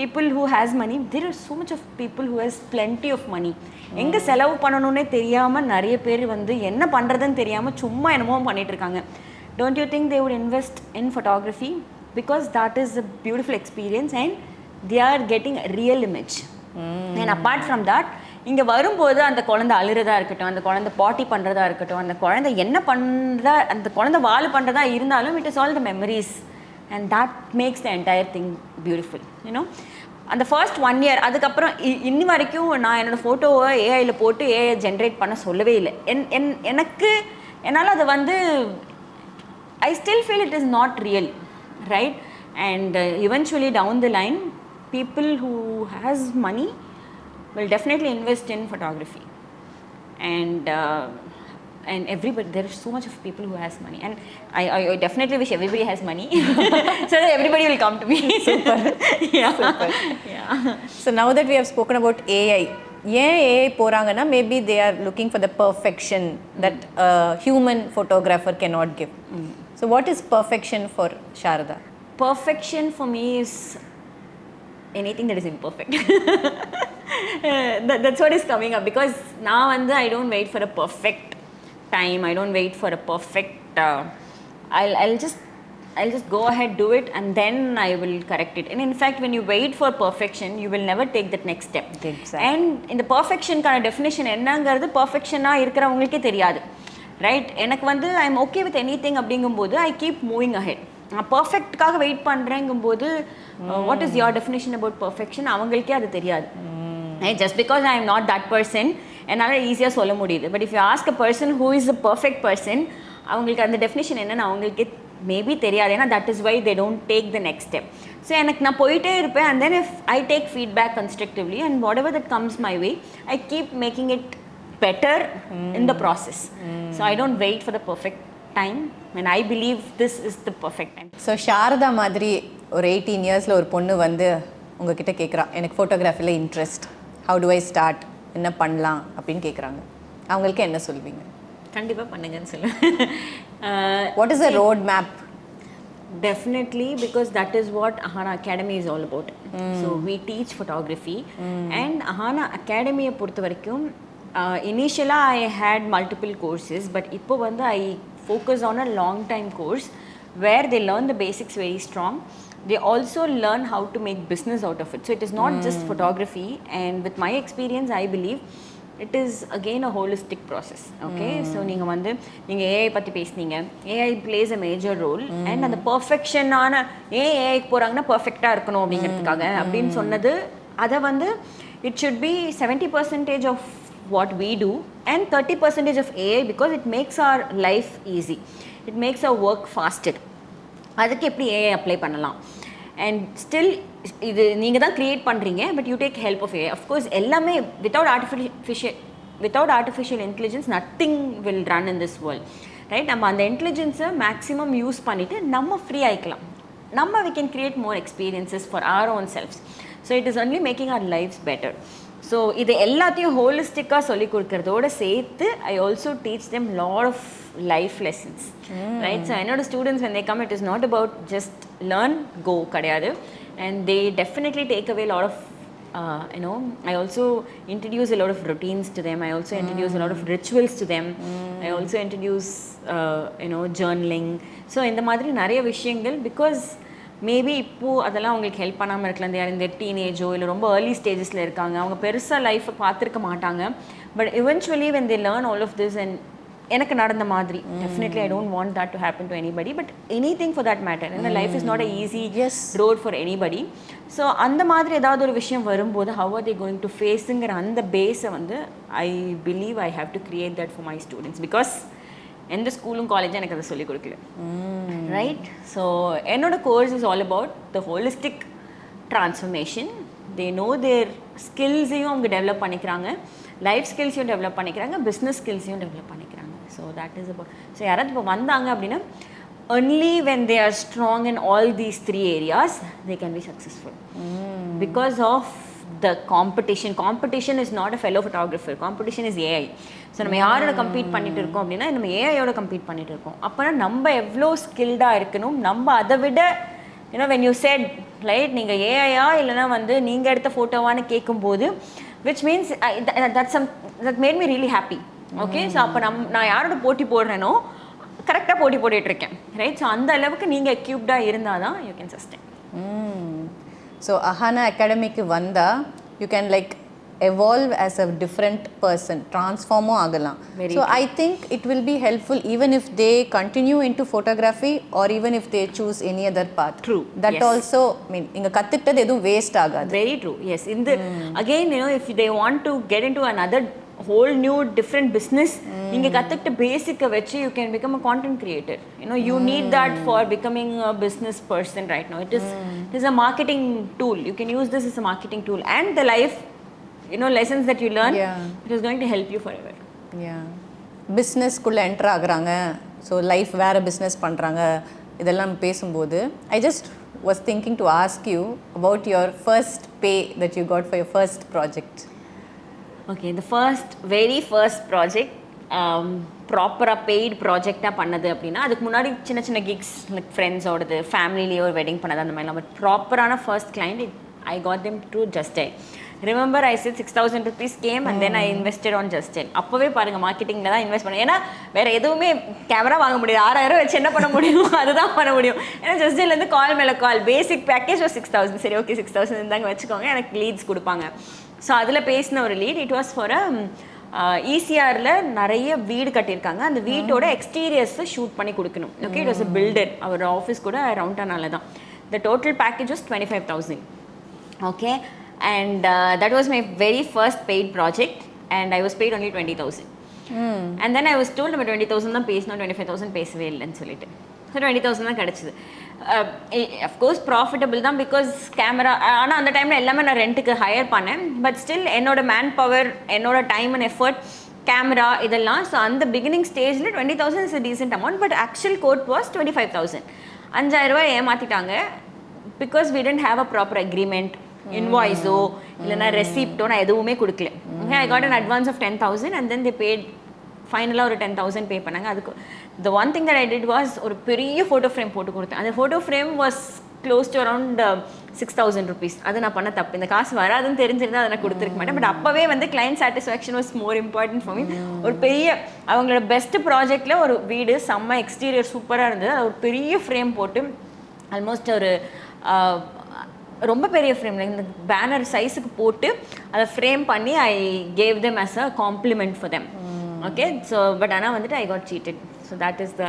people who has money, there are so much of people who has plenty of money. எங்கே செலவு பண்ணணுன்னே தெரியாமல் நிறைய பேர் வந்து என்ன பண்ணுறதுன்னு தெரியாமல் சும்மா என்னமோ பண்ணிட்டு இருக்காங்க. Don't you think they would invest in photography? Because that is a beautiful experience and they are getting a real image. And apart from that, இங்கே வரும்போது அந்த குழந்தை அழுறதா இருக்கட்டும், அந்த குழந்தை பாட்டி பண்ணுறதா இருக்கட்டும், அந்த குழந்தை என்ன பண்ணுறதா, அந்த குழந்தை வாழ பண்ணுறதா இருந்தாலும் it is all the memories and that makes the entire thing beautiful. அந்த ஃபர்ஸ்ட் 1 year, அதுக்கப்புறம் இன்னி வரைக்கும் நான் என்னோடய ஃபோட்டோவை ஏஐயில் போட்டு ஏஐ ஜென்ரேட் பண்ண சொல்லவே இல்லை. என்னால் அதை வந்து I still feel it is not real, right? And eventually down the line, people who has money will definitely invest in photography. And everybody, there is so much of people who has money. And I definitely wish everybody has money so that everybody will come to me. Super. Yeah. Super. Yeah. So now that we have spoken about AI, ஏன் AI போகிறாங்கன்னா maybe they are looking for the perfection that human photographer cannot give. So what is perfection for Sharadha? Perfection for me is anything that is imperfect. That's what is coming up, because now and I don't wait for a perfect time. I don't wait for a perfect I'll just go ahead, do it, and then I will correct it. And in fact, when you wait for perfection, you will never take that next step. Exactly. And in the perfection kind of definition என்னங்கிறது பர்ஃபெக்ஷனாக இருக்கிறவங்களுக்கே தெரியாது, right? எனக்கு வந்து I am okay with anything அப்படிங்கும்போது I keep moving ahead. நான் பர்ஃபெக்ட்காக wait பண்ணுறேங்கும்போது what is your definition about perfection அவங்களுக்கே அது தெரியாது. Just because I am not that person என்னால் ஈஸியாக சொல்ல முடியுது. But if you ask a person who is a perfect person, அவங்களுக்கு அந்த டெஃபினேஷன் என்னென்னு அவங்களுக்கே மேபி தெரியாது. ஏன்னா that is why they don't take the next step. So எனக்கு நான் போயிட்டே இருப்பேன். And then if I take feedback constructively and what ever that comes my way, I keep making it better in the process. So I don't wait for the perfect time, and I believe this is the perfect time. So Sharadha மாதிரி ஒரு 18 இயர்ஸில் ஒரு பொண்ணு வந்து உங்ககிட்ட கேட்குறா, எனக்கு ஃபோட்டோகிராஃபியில் interest, how do I start, என்ன பண்ணலாம் அப்படின்னு கேட்குறாங்க, அவங்களுக்கு என்ன சொல்வீங்க? கண்டிப்பாக பண்ணுங்கன்னு சொல்லுவேன். What is a road map? Definitely, because that is what Ahana Academy is all about. So we teach photography, and Ahana Academy பொறுத்த வரைக்கும் initially I had multiple courses, but இப்போ வந்து I focus on a long time course where they learn the basics very strong. They also learn how to make business out of it. So it is not just photography, and with my experience I believe it is again a holistic process. Okay, so நீங்கள் வந்து நீங்கள் AI பற்றி பேசுனீங்க, AI plays a major role, and அந்த பர்ஃபெக்ஷனான ஏஐக்கு போகிறாங்கன்னா பர்ஃபெக்டாக இருக்கணும் அப்படிங்கிறதுக்காக அப்படின்னு சொன்னது, அதை வந்து it should be 70% of what we do and 30% of AI, because it makes our life easy, it makes our work faster. அதுக்கு எப்படி ஏஐ அப்ளை பண்ணலாம், அண்ட் ஸ்டில் இது நீங்கள் தான் க்ரியேட் பண்ணுறீங்க, but you take help of AI. Of course எல்லாமே without artificial intelligence nothing will run in this world, right? நம்ம அந்த இன்டெலிஜென்ஸை மேக்ஸிமம் யூஸ் பண்ணிவிட்டு நம்ம ஃப்ரீ ஆகிக்கலாம், நம்ம we can create more experiences for our own selves. So it is only making our lives better. ஸோ இது எல்லாத்தையும் ஹோலிஸ்டிக்காக சொல்லி கொடுக்கறதோட சேர்த்து I also teach them lot of life lessons, right? So என்னோட students when they come, it is not about just learn, go கிடையாது, and they definitely take away a lot of I also introduce a lot of routines to them. I also introduce a lot of rituals to them. I also introduce journaling. So இந்த மாதிரி நிறைய விஷயங்கள், because maybe இப்போது அதெல்லாம் அவங்களுக்கு help பண்ணாமல் இருக்கலாம். தேர் இந்த டீனேஜோ இல்லை ரொம்ப ஏர்லி ஸ்டேஜஸில் இருக்காங்க, அவங்க பெருசாக லைஃப்பை பார்த்துருக்க மாட்டாங்க. But eventually when they learn all of this, and எனக்கு நடந்த மாதிரி, definitely I don't want that to happen to anybody, but anything for that matter. ஏன்னா life is not a easy road for anybody. So அந்த மாதிரி ஏதாவது ஒரு விஷயம் வரும்போது ஹவ் ஆர் தே கோயிங் டு ஃபேஸுங்கிற அந்த பேஸை வந்து I believe I have to create that for my students, because எந்த ஸ்கூலும் காலேஜும் எனக்கு அதை சொல்லிக் கொடுக்கல, ரைட்? ஸோ என்னோட course is all about the holistic transformation. They know தேர் ஸ்கில்ஸையும் அவங்க டெவலப் பண்ணிக்கிறாங்க, லைஃப் ஸ்கில்ஸையும் டெவலப் பண்ணிக்கிறாங்க, பிஸ்னஸ் ஸ்கில்ஸையும் டெவலப் பண்ணிக்கிறாங்க. So that is about. So யாராவது இப்போ வந்தாங்க அப்படின்னா, only when they are strong in all these 3 areas they can be successful, because of the competition is not a fellow photographer, competition is AI. So நம்ம யாரோட compete பண்ணிட்டு இருக்கோம் அப்படின்னா, நம்ம ஏஐயோட கம்பீட் பண்ணிட்டு இருக்கோம். அப்போனா நம்ம எவ்வளோ ஸ்கில்டாக இருக்கணும், நம்ம அதை விட when you said, right, நீங்கள் ஏஐயா இல்லைனா வந்து நீங்கள் எடுத்த ஃபோட்டோவான்னு கேட்கும்போது, which means that made me really happy. Okay, so அப்போ நான் யாரோட போட்டி போடுறேனோ கரெக்டாக போட்டி போட்டுட்ருக்கேன், ரைட்? ஸோ அந்த அளவுக்கு நீங்கள் எக்யூப்டாக இருந்தால் தான் you can sustain. So Ahana அகாடமிக்கு வந்தால் you can like evolve as a different person, transform ஆகலாம். So I think it will be helpful even if they continue into photography or even if they choose any other path. True. That yes. Also mean inga kathittathu edum waste agadu. Very true. Yes. In the again, if they want to get into another whole new different business, inga kathittu basic vechi you can become a content creator. You need that for becoming a business person right now. It is a marketing tool. You can use this as a marketing tool, and the life lessons that you learn, it is going to help you forever. Business குள்ள enter ஆகுறாங்க, so life வேறு business பண்ணுறாங்க, இதெல்லாம் பேசும்போது I just was thinking to ask you about your first pay that you got for your first project. Okay, the very first project ப்ராப்பராக paid ப்ராஜெக்டாக பண்ணது அப்படின்னா, அதுக்கு முன்னாடி சின்ன சின்ன கிக்ஸ் லைக் ஃப்ரெண்ட்ஸோடது, ஃபேமிலிலேயே ஒரு வெட்டிங் பண்ணது, அந்த மாதிரிலாம். பட் ப்ராப்பரான first client I got them through Justin. Remember I said 6,000 rupees came and then I invested on Justin. அப்போவே பாருங்கள், மார்க்கெட்டிங்கில் தான் இன்வெஸ்ட் பண்ணேன். ஏன்னா வேறு எதுவுமே கேமரா வாங்க முடியாது, 6,000 வச்சு என்ன பண்ண முடியும், அதுதான் பண்ண முடியும். ஏன்னா ஜஸ்டின்லேருந்து கால் மேலே கால், பேசிக் பேக்கேஜ் ஒரு 6,000. சரி, ஓகே 6,000 இருந்தாங்க வச்சுக்கோங்க, எனக்கு லீட்ஸ் கொடுப்பாங்க. ஸோ அதில் பேசின ஒரு லீட், இட் வாஸ் ஃபார் ஈசிஆரில் நிறைய வீடு கட்டியிருக்காங்க, அந்த வீட்டோட எக்ஸ்டீரியர்ஸை ஷூட் பண்ணி கொடுக்கணும். Okay, it was a builder, அவர் ஆஃபீஸ் கூட ரவுண்டானால தான். The total package was 25,000. Okay, and that was my very first paid project, and I was paid only 20,000. And then I was told நம்ம 20,000 தான் பேசணும், 25,000 பேசவே இல்லைன்னு சொல்லிட்டு. ஸோ 20,000 தான் கிடச்சிது. அஃப்கோர்ஸ் ப்ராஃபிட்டபிள் தான், பிகாஸ் கேமரா, ஆனால் அந்த டைமில் எல்லாமே நான் ரெண்ட்டுக்கு ஹையர் பண்ணேன். பட் ஸ்டில் என்னோட மேன் பவர், என்னோட டைம் அண்ட் எஃபர்ட் கேமரா இதெல்லாம். ஸோ அந்த பிகினிங் ஸ்டேஜில் 20,000 is a decent amount. But actual quote was 25,000. 5,000 ஏமாற்றிட்டாங்க. Because we didn't have a proper agreement, இன்வாய்ஸோ இல்லைனா ரெசிப்டோ நான் எதுவுமே கொடுக்கல. Okay, I got an advance of 10,000 and then they paid. ஃபைனலாக ஒரு 10,000 பே பண்ணாங்க. அதுக்கு the one thing that I did was ஒரு பெரிய ஃபோட்டோ ஃப்ரேம் போட்டு கொடுத்தேன். அந்த photo frame was close to around 6,000 rupees. அது நான் பண்ண தப்பு. இந்த காசு வராதுன்னு தெரிஞ்சிருந்தா அதை நான் கொடுத்துருக்க மாட்டேன். பட் அப்போவே வந்து client satisfaction was more important for me. ஒரு பெரிய அவங்களோட பெஸ்ட் ப்ராஜெக்டில் ஒரு வீடு செம்ம எக்ஸ்டீரியர் சூப்பராக இருந்தது. அது ஒரு பெரிய ஃப்ரேம் போட்டு ஆல்மோஸ்ட் ஒரு ரொம்ப பெரிய ஃப்ரேம் இந்த பேனர் சைஸுக்கு போட்டு அதை ஃப்ரேம் பண்ணி I gave them as a compliment for them. Okay, so but ஆனால் வந்துட்டு I got cheated. So that is the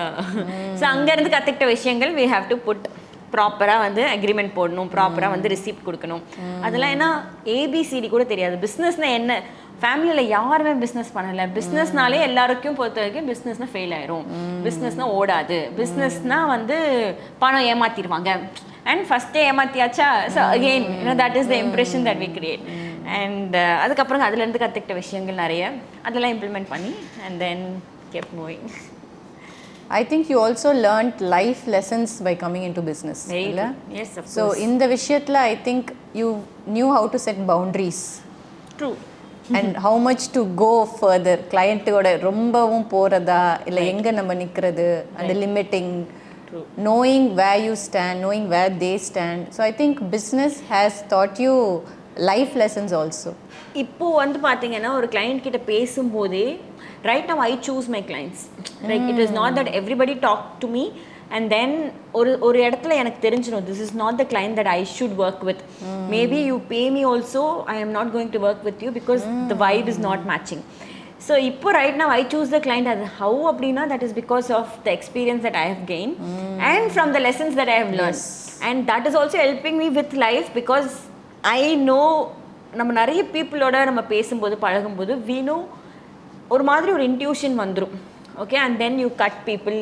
so அங்கேருந்து கற்றுக்கிட்ட விஷயங்கள் வி ஹாவ் டு புட் ப்ராப்பராக வந்து அக்ரிமெண்ட் போடணும், ப்ராப்பராக வந்து ரிசிப்ட் கொடுக்கணும். அதெல்லாம் ஏன்னா ஏபிசிடி கூட தெரியாது. பிஸ்னஸ்னால் என்ன, ஃபேமிலியில் யாருமே பிஸ்னஸ் பண்ணலை. பிஸ்னஸ்னாலே எல்லாருக்கும் பொறுத்த வரைக்கும் பிஸ்னஸ்னால் ஃபெயில் ஆயிரும், பிஸ்னஸ்னால் ஓடாது, பிஸ்னஸ்னால் வந்து பணம் ஏமாற்றிடுவாங்க. அண்ட் ஃபஸ்ட்டே ஏமாற்றியாச்சா, so again that is the impression that we create. And அதுக்கப்புறம் அதுலேருந்து கற்றுக்கிட்ட விஷயங்கள் நிறைய அதெல்லாம் இம்ப்ளிமெண்ட் பண்ணி and then kept moving. I think you also learnt life lessons by coming into business. Yes, of course. So in the விஷயத்துல I think you knew how to set boundaries. True. And how much to go further. கிளையண்ட்டோட ரொம்பவும் போகிறதா இல்லை எங்கே நம்ம நிற்கிறது, அந்த limiting, knowing where you stand, knowing where they stand. So I think business has taught you life lessons also. இப்போ வந்து பார்த்தீங்கன்னா ஒரு கிளைண்ட் கிட்ட பேசும்போதே right now I choose my clients. Like it is not that everybody talk to me and then ஒரு இடத்துல எனக்கு தெரிஞ்சிடும் this is not the client that I should work with. Maybe you pay me also, I am not going to work with you because the vibe is not matching. So இப்போ right now I choose the client. அது how அப்படின்னா that is because of the experience that I have gain and from the lessons that I have learn. And that is also helping me with life because I know நம்ம நிறைய பீப்புளோட நம்ம பேசும்போது பழகும்போது we know ஒரு மாதிரி ஒரு intuition வந்துடும். Okay, and then you cut people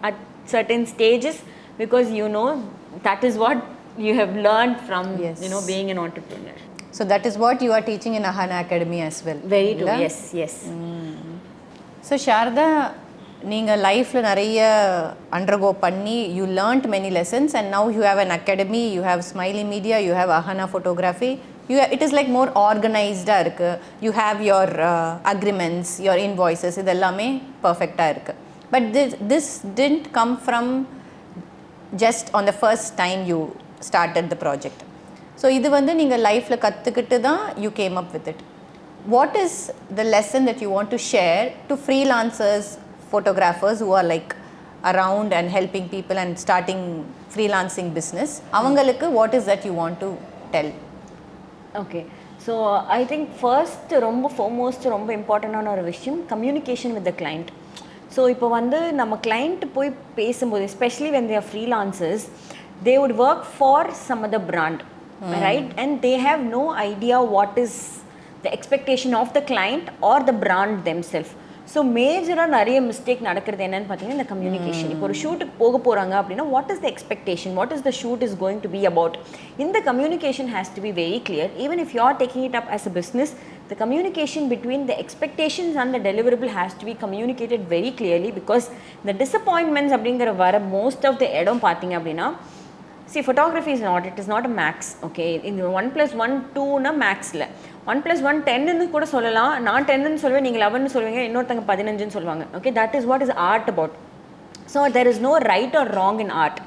at certain stages because you know that is what you have learnt from being an entrepreneur. So that is what you are teaching in Ahana Academy as well. Very true. Yes, yes. So Sharadha, நீங்கள் லைஃப்பில் நிறைய undergo பண்ணி you learned many lessons and now you have an academy, you have smiley media, you have Ahana photography. It is like more ஆர்கனைஸ்டாக இருக்குது. You have your agreements, your invoices, இது எல்லாமே பர்ஃபெக்டாக இருக்குது. But this didn't come from just on the first time you started the project. So இது வந்து நீங்கள் லைஃப்பில் கற்றுக்கிட்டு தான் you came up with it. What is the lesson that you want to share to freelancers, photographers who are like around and helping people and starting freelancing business? avangalukku what is that you want to tell? Okay, so I think first ரொம்ப foremost ரொம்ப இம்பார்ட்டண்டான ஒரு விஷயம் communication with the client. So இப்போ வந்து நம்ம client போய் பேசும்போது especially when they are freelancers, they would work for some other brand, right? And they have no idea what is the expectation of the client or the brand themselves. So மேஜராக நிறைய mistake நடக்கிறது என்னன்னு பார்த்தீங்கன்னா இந்த communication. இப்போ ஒரு ஷூட்டுக்கு போக போகிறாங்க அப்படின்னா what is the expectation, what is the shoot is going to be about. இந்த communication has to be very clear. Even if you are taking it up as a business, the communication between the expectations and the deliverable has to be communicated very clearly because the disappointments அப்படிங்கிற வர most of the இடம் பார்த்தீங்க அப்படின்னா, see photography is not, it is not a max. Okay, in 1+1 2 மேக்ஸில் 1+1 10ன்னு கூட சொல்லலாம். நான் 10ன்னு சொல்லுவேன், நீங்கள் 11ன்னு சொல்லுவீங்க, இன்னொருத்தங்க 15ன்னு சொல்லுவாங்க. Okay, that is what is art about. So there is no right or wrong in art.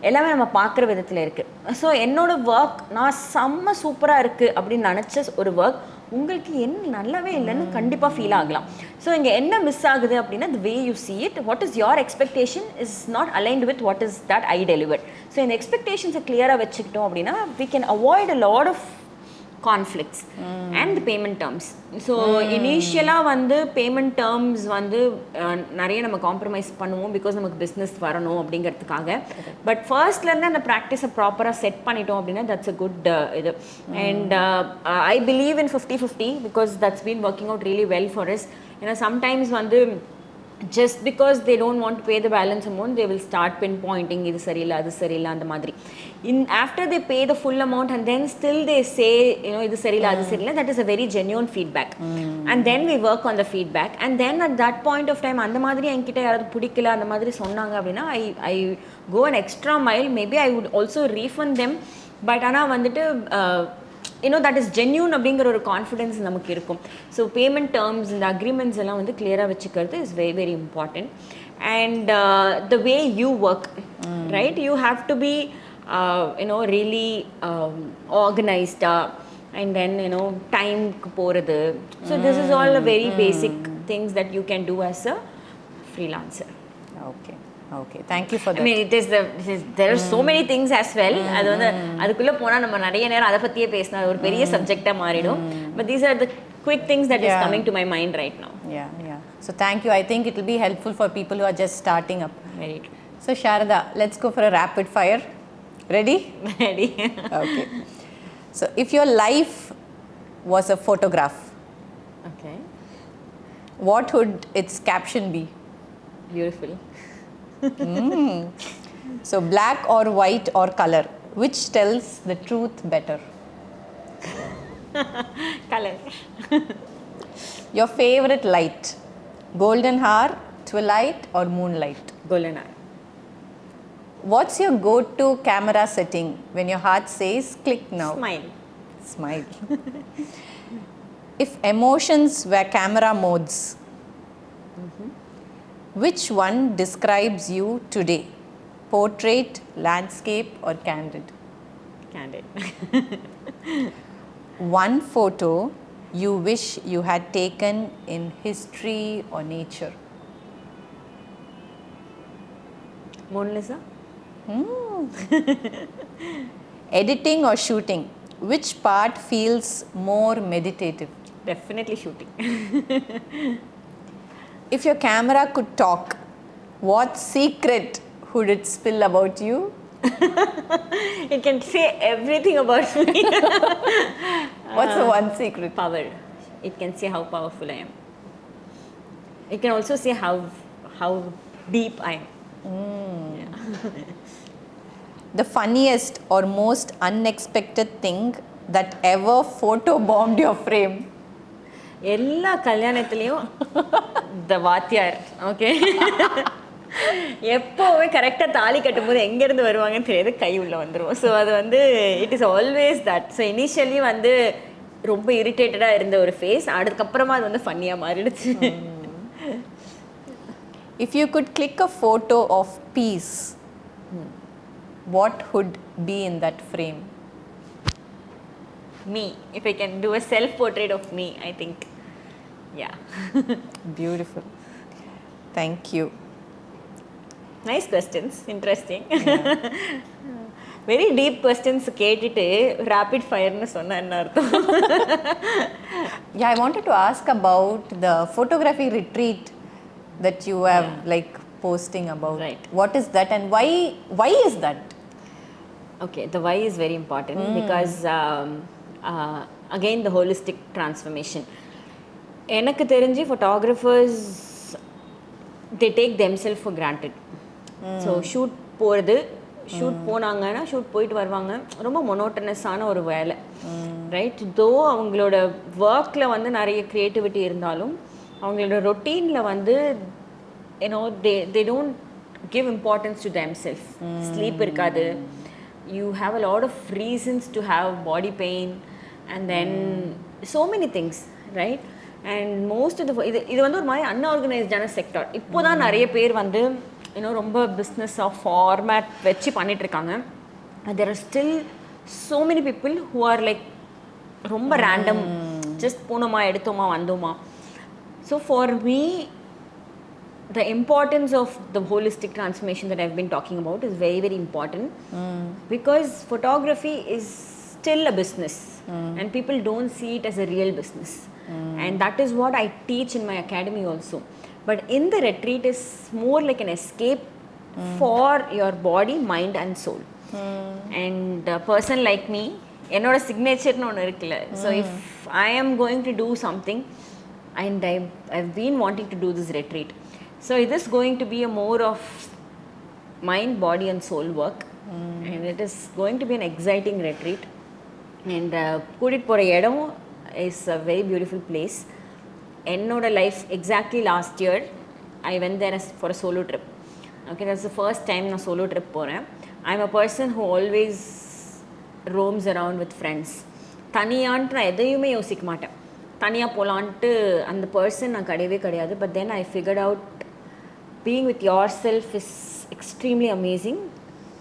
எல்லாமே நம்ம பார்க்குற விதத்தில் இருக்குது. ஸோ என்னோடய ஒர்க் நான் செம்ம சூப்பராக இருக்குது அப்படின்னு நினச்ச ஒரு ஒர்க் உங்களுக்கு என்ன நல்லாவே இல்லைன்னு கண்டிப்பாக ஃபீல் ஆகலாம். ஸோ இங்கே என்ன மிஸ் ஆகுது அப்படின்னா the way you see it, what is your expectation is not aligned with what is that I delivered. So இந்த எக்ஸ்பெக்டேஷன்ஸை கிளியராக வச்சுக்கிட்டோம் அப்படின்னா we can avoid a lot of conflicts and the payment terms. So இனிஷியலாக வந்து payment terms வந்து நிறைய நம்ம compromise பண்ணுவோம் பிகாஸ் நமக்கு பிஸ்னஸ் வரணும் அப்படிங்கிறதுக்காக. பட் ஃபர்ஸ்ட்லேருந்து அந்த ப்ராக்டிஸை ப்ராப்பராக செட் பண்ணிட்டோம் அப்படின்னா தட்ஸ் அ குட் இது. And I believe in 50-50 because that's been working out really well for us. ஏன்னா சம்டைம்ஸ் வந்து just because they don't want to pay the balance amount, they will start pinpointing இது சரியில்லை அது சரியில்லை அந்த மாதிரி. after they pay the full amount and then still they say, idu serila adu serila, that is a very genuine feedback. And then we work on the feedback, and then at that point of time அந்த மாதிரி என்கிட்ட யாராவது பிடிக்கல அந்த மாதிரி சொன்னாங்க அப்படின்னா I go an extra mile. Maybe I would also refund them, but ஆனால் வந்துட்டு that is genuine அப்படிங்கிற ஒரு கான்ஃபிடென்ஸ் நமக்கு இருக்கும். ஸோ பேமெண்ட் டேர்ம்ஸ் இந்த அக்ரிமெண்ட்ஸ் எல்லாம் வந்து கிளியராக வச்சுக்கிறது is very very important. And the way you work, right, you have to be really organized, and then டைம்க்கு போகிறது. So this is all a very basic things that you can do as a freelancer. Okay, thank you for that. I mean, there are so many things as well. அது வந்து அதுக்குள்ள போனா நம்ம நிறைய நேரம் அதை பத்தியே பேசினா ஒரு பெரிய சப்ஜெக்டா மாறிடும். But these are the quick things that is coming to my mind right now. Yeah. So thank you. I think it will be helpful for people who are just starting up. Very true. So Sharadha, let's go for a rapid fire. Ready? Ready. Okay. So if your life was a photograph, okay, what would its caption be? Beautiful. So black or white or color, which tells the truth better? Color. Your favorite light, golden hour, twilight or moonlight? Golden hour. What's your go-to camera setting when your heart says click now? Smile. If emotions were camera modes, which one describes you today? Portrait, landscape or candid? Candid. One photo you wish you had taken in history or nature? Mona Lisa. Editing or shooting, which part feels more meditative? Definitely shooting. If your camera could talk, what secret would it spill about you? It can say everything about me. What's the one secret? Power. It can say how powerful I am. It can also say how deep I am. The funniest or most unexpected thing that ever photobombed your frame? எல்லா கல்யாணத்துலேயும் த வாத்தியார், okay, எப்போவுமே கரெக்டாக தாலி கட்டும்போது எங்கேருந்து வருவாங்கன்னு தெரியாது, கை உள்ள வந்துடும். ஸோ அது வந்து it is always that. So initially வந்து ரொம்ப இரிட்டேட்டடாக இருந்த ஒரு ஃபேஸ், அதுக்கப்புறமா அது வந்து ஃபன்னியாக மாறிடுச்சு. If you could click a photo of peace, what would be in that frame? Me. If I can do a self-portrait of me, I think. Yeah. Beautiful. Thank you. Nice questions. Interesting. Very deep questions கேட்டுட்டு rapid fireன்னு சொன்னா என்ன அர்த்தம்? Yeah, I wanted to ask about the photography retreat that you have like posting about. Right. What is that and why is that? Okay, the why is very important because again the holistic transformation. எனக்கு தெரிஞ்சு photographers, they take themselves for granted. So shoot போகிறது, shoot போனாங்கன்னா shoot போயிட்டு வருவாங்க, ரொம்ப மொனோட்டனஸான ஒரு வேலை, right. தோ அவங்களோட ஒர்க்கில் வந்து நிறைய க்ரியேட்டிவிட்டி இருந்தாலும் அவங்களோட ரொட்டீனில் வந்து they don't give importance to themselves. Sleep இருக்காது. You have a lot of reasons to have body pain and then so many things, right? And most of the இது வந்து ஒரு மாதிரி அன்ஆர்கனைஸ்டான செக்டார். இப்போ தான் நிறைய பேர் வந்து ரொம்ப பிஸ்னஸாக ஃபார்மேட் வச்சு பண்ணிகிட்ருக்காங்க. there are still so many people who are like ரொம்ப ரேண்டம், ஜஸ்ட் போனோமா எடுத்தோமா வந்தோமா. So for me the importance of the holistic transformation that I've been talking about is very very important, because photography is still a business and people don't see it as a real business, and that is what I teach in my academy also. But in the retreat is more like an escape for your body, mind and soul. And a person like me, என்னோட சிக்னேச்சர்னு ஒன்று இருக்குல்ல. So if I am going to do something and I've been wanting to do this retreat, so it is going to be a more of mind, body and soul work, and it is going to be an exciting retreat. And கூட்டிகிட்டு போகிற இடம் is a very beautiful place. என்னோட life exactly last year I went there for a solo trip. Okay, that's the first time நான் solo trip போகிறேன். I am a person who always roams around with friends. தனியான்ட்டு நான் எதையுமே யோசிக்க மாட்டேன். தனியாக போகலான்ட்டு அந்த பர்சன் நான் கிடையவே கிடையாது. But then I figured out being with yourself is extremely amazing.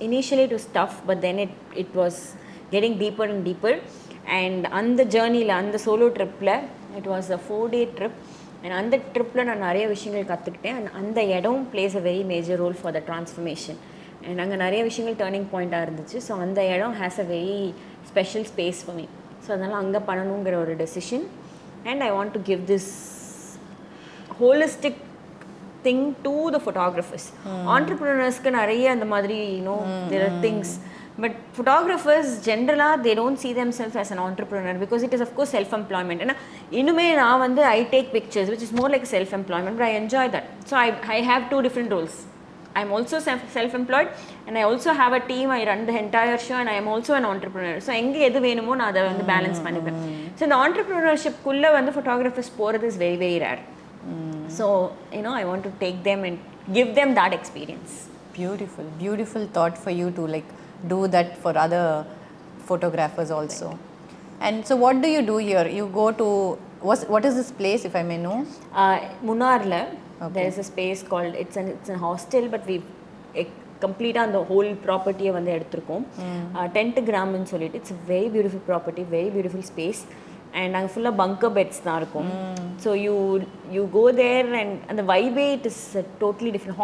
Initially it was tough, but then it was getting deeper and deeper. And on the journey la, on the solo trip la, it was a 4-day trip. And on the trip la நான் நிறைய விஷயங்கள் கற்றுக்கிட்டேன். And அந்த இடம் plays a very major role for the transformation. And அங்கே நிறைய விஷயங்கள் turning பாயிண்ட்டாக இருந்துச்சு. ஸோ அந்த இடம் has a very special space for me. So அதனால் அங்கே பண்ணணுங்கிற ஒரு decision. And I want to give this holistic thing to the photographers. Entrepreneurs ku nariya and madri, you know, there are things, but photographers generally they don't see themselves as an entrepreneur because it is of course self employment. And inume na vandu I take pictures, which is more like self employment, but I enjoy that. So I have two different roles. I am also self employed and I also have a team. I run the entire show and I am also an entrepreneur. So enga edu venumo na adha vandu balance panipen. So the entrepreneurship kulla vandu photographers poradhu is very very rare. So, you know, I want to take them and give them that experience. Beautiful thought for you to like do that for other photographers also. Right. And so what do you do here? You go to, what is this place, if I may know? Munnarla, there is a space called, it's a hostel, but we complete on the whole property வந்து எடுத்துருக்கோம். Tent gram ன்னு சொல்லிட்டு, it's a very beautiful property, very beautiful space. And அங்கே ஃபுல்லாக பங்கர் beds தான் இருக்கும். So you go there and அந்த vibe it is totally different.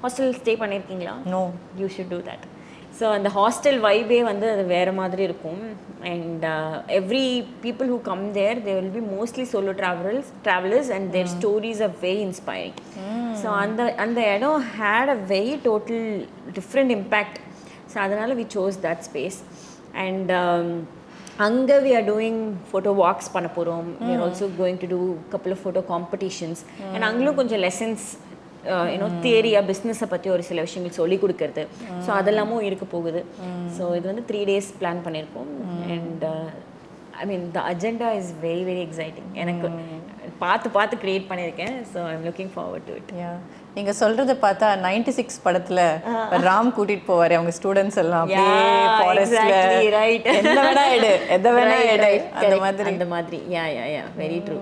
Hostel stay பண்ணியிருக்கீங்களா? No. You should do that. So அந்த ஹாஸ்டல் வைபே வந்து அது வேறு மாதிரி இருக்கும். And every people who come there they will be mostly solo travellers and their stories are very inspiring. So அந்த இடம் had a very total different impact. So அதனால் we chose that space. And அங்கே we are doing photo walks பண்ண போகிறோம். we are also going to do couple of photo competitions. and அங்கேயும் கொஞ்சம் lessons, தியரியா பிஸ்னஸை பற்றி ஒரு சில விஷயங்கள் சொல்லி கொடுக்கறது. ஸோ அதெல்லாமும் இருக்க போகுது. ஸோ இது வந்து 3 days பிளான் பண்ணியிருக்கோம். And I mean the agenda is very very exciting. எனக்கு பார்த்து க்ரியேட் பண்ணியிருக்கேன். So I am looking forward to it. நீங்கள் சொல்கிறத பார்த்தா 96 படத்தில் ராம் கூட்டிகிட்டு போவார் அவங்க ஸ்டூடெண்ட்ஸ் எல்லாம் அப்படியே ஃபாரஸ்ட்டில், ரைட், எதை வேணா எடு அந்த மாதிரி. Yeah very true.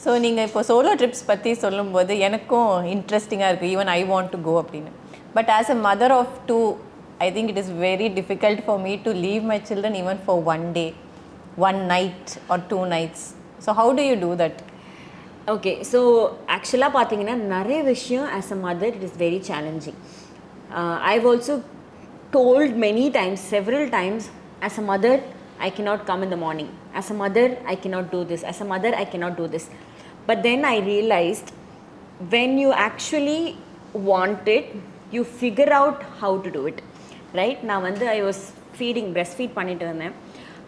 ஸோ நீங்கள் இப்போ சோலோ ட்ரிப்ஸ் பற்றி சொல்லும்போது எனக்கும் இன்ட்ரெஸ்டிங்காக இருக்குது. Even I want to go அப்படின்னு. But as a mother of 2, I think it is very difficult for me to leave my children even for 1 day, 1 night or 2 nights. So how do you do that? Okay, so actually பார்த்தீங்கன்னா நிறைய விஷயம் as a mother it is very challenging. I've also told many times, several times, as a mother I cannot come in the morning. As a mother I cannot do this. As a mother I cannot do this. But then I realized when you actually want it, you figure out how to do it. Right? நான் வந்து I was breastfeed பண்ணிட்டு இருந்தேன்.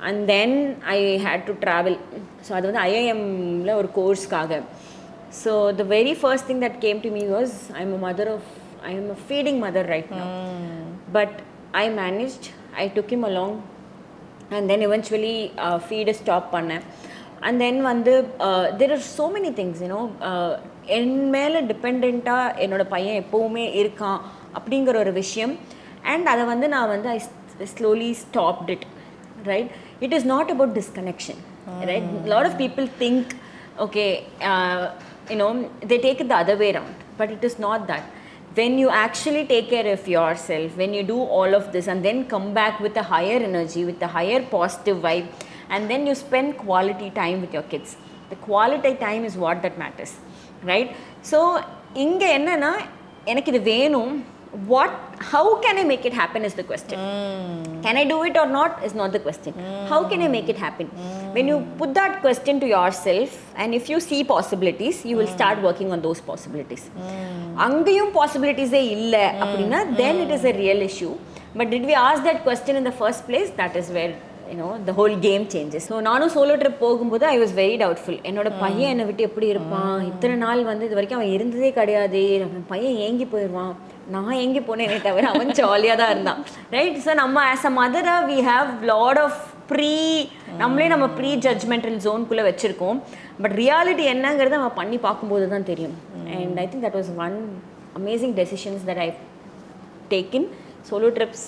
And then I had to travel. So அது வந்து IIMல ஒரு கோர்ஸ்க்காக. So the very first thing that came to me was I am a feeding mother right now. But I managed. I took him along and then eventually feed stop பண்ணேன். And then வந்து there are so many things, என் மேலே டிபெண்ட்டாக என்னோட பையன் எப்போவுமே இருக்கான் அப்படிங்கிற ஒரு விஷயம். And அதை வந்து நான் வந்து I slowly stopped it. Right? It is not about disconnection. Right? A lot of people think, okay, they take it the other way around. But it is not that. When you actually take care of yourself, when you do all of this and then come back with a higher energy, with a higher positive vibe, and then you spend quality time with your kids. The quality time is what that matters. Right? So, இங்கே என்னன்னா எனக்கு இது வேணும். How can I make it happen is the question. Can I do it or not is not the question. How can I make it happen? When you put that question to yourself and if you see possibilities, you will start working on those possibilities. அங்கேயும் possibilities அப்படின்னா then it is a real issue. But did we ask that question in the first place? That is where the whole game changes. So நானும் solo trip போகும்போது ஐ was very doubtful. என்னோட பையன் என்னை விட்டு எப்படி இருப்பான், இத்தனை நாள் வந்து இது வரைக்கும் அவன் இருந்ததே கிடையாது, அவன் பையன் ஏங்கி போயிடுவான், நான் ஏங்கி போனேனே தவிர அவன் ஜாலியாக தான் இருந்தான், ரைட்? ஸோ நம்ம ஆஸ் அ மதராக வி ஹாவ் லாட் ஆஃப் நம்மளே நம்ம ப்ரீ ஜட்ஜ்மெண்டல் ஜோனுக்குள்ளே வச்சுருக்கோம். பட் ரியாலிட்டி என்னங்கிறத நம்ம பண்ணி பார்க்கும்போது தான் தெரியும். And I think that was one amazing decisions that I taken. Solo trips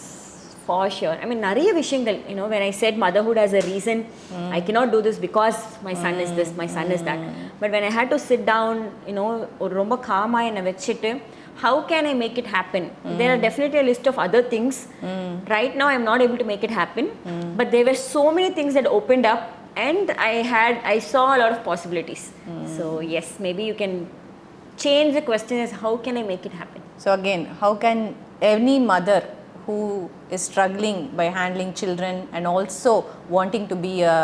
for sure. I mean, நிறைய விஷயங்கள், when I said motherhood as a reason, I cannot do this because my son is this, my son is that. But when I had to sit down, ஒரு ரொம்ப காமாக என்னை வச்சுட்டு, how can I make it happen? There are definitely a list of other things. Right now, I'm not able to make it happen. But there were so many things that opened up, and I saw a lot of possibilities. So yes, maybe you can change the question as how can I make it happen? So again, how can any mother who is struggling by handling children and also wanting to be a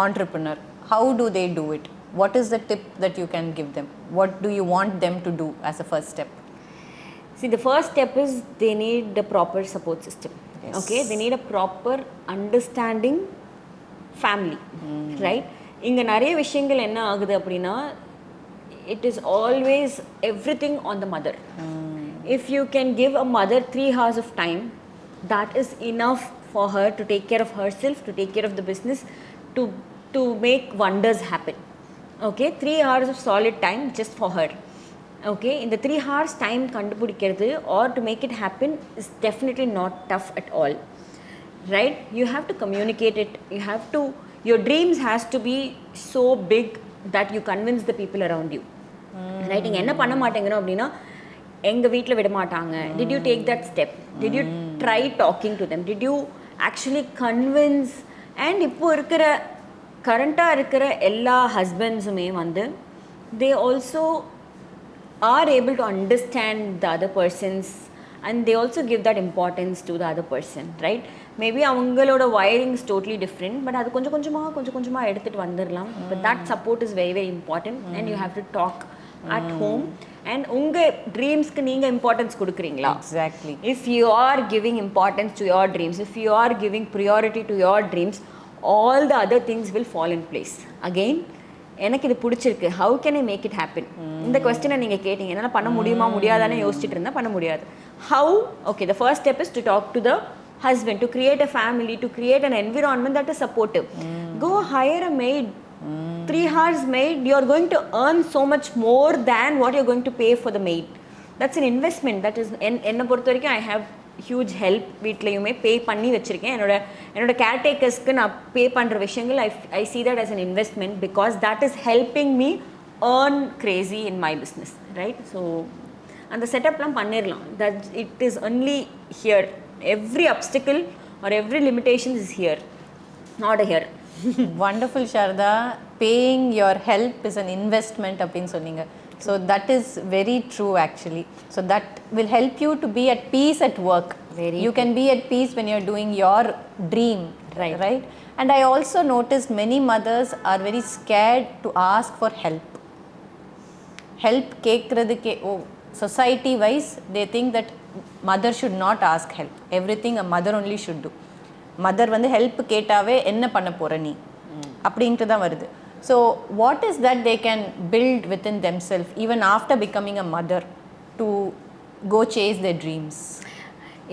entrepreneur, how do they do it? What is the tip that you can give them? What do you want them to do as a first step? See, the first step is they need the proper support system. Yes. Okay, they need a proper understanding family, right? இங்கே நிறைய விஷயங்கள் என்ன ஆகுது அப்படின்னா, it is always everything on the mother. If you can give a mother 3 hours of time, that is enough for her to take care of herself, to take care of the business, to make wonders happen. Okay, 3 hours of solid time just for her. Okay, in the 3 hours time கண்டுபிடிக்கிறது or to make it happen is definitely not tough at all, right? You have to communicate it. Your dreams has to be so big that you convince the people around you, right? நீங்கள் என்ன பண்ண மாட்டேங்கிறோம் அப்படின்னா, எங்கள் வீட்டில் விட மாட்டாங்க. Did you take that step? Did you try talking to them? Did you actually convince? And இப்போ கரண்ட்டாக இருக்கிற எல்லா ஹஸ்பண்ட்ஸுமே வந்து they also are able to understand the other persons and they also give that importance to the other person, right? Maybe அவங்களோட wirings totally different, but அது கொஞ்சம் கொஞ்சமாக எடுத்துகிட்டு வந்துடலாம். But that support is very very important and you have to talk at home. And உங்கள் ட்ரீம்ஸ்க்கு நீங்கள் importance கொடுக்குறீங்களா? Exactly. If you are giving importance to your dreams, if you are giving priority to your dreams, all the other things will fall in place. Again, எனக்கு இது பிடிச்சிருக்கு, how can I make it happen? இந்த கொஸ்டினை நீங்கள் கேட்டீங்க, என்னால் பண்ண முடியுமா முடியாதானே யோசிச்சுட்டு இருந்தால் பண்ண முடியாது. How? Okay, the first step is to talk to the husband, to create a family, to create an environment that is supportive. Go hire a maid. 3 hours maid, you are going to earn so much more than what you are going to pay for the maid. That's an investment. That is, என்னை பொறுத்த வரைக்கும் I have huge help. வீட்லையுமே பே பண்ணி வச்சுருக்கேன். என்னோட கேர்டேக்கர்ஸ்க்கு நான் பே பண்ணுற விஷயங்கள் I see that as an investment because that is helping me earn crazy in my business, right? So அந்த செட்டப்லாம் பண்ணிடலாம். That it is only here. Every obstacle or every limitation is here, not here. Wonderful, Sharadha. Paying your help is an investment அப்படின்னு சொன்னீங்க. So that is very true actually. So that will help you to be at peace at work. You can be at peace when you're doing your dream, right? And I also noticed many mothers are very scared to ask for help. Help கேட்குறதுக்கே society wise they think that mother should not ask help. Everything a mother only should do. Mother வந்து help கேட்டாவே என்ன பண்ண போகிற நீ அப்படின்ட்டு தான் வருது. So what is that they can build within themself even after becoming a mother to go chase the dreams?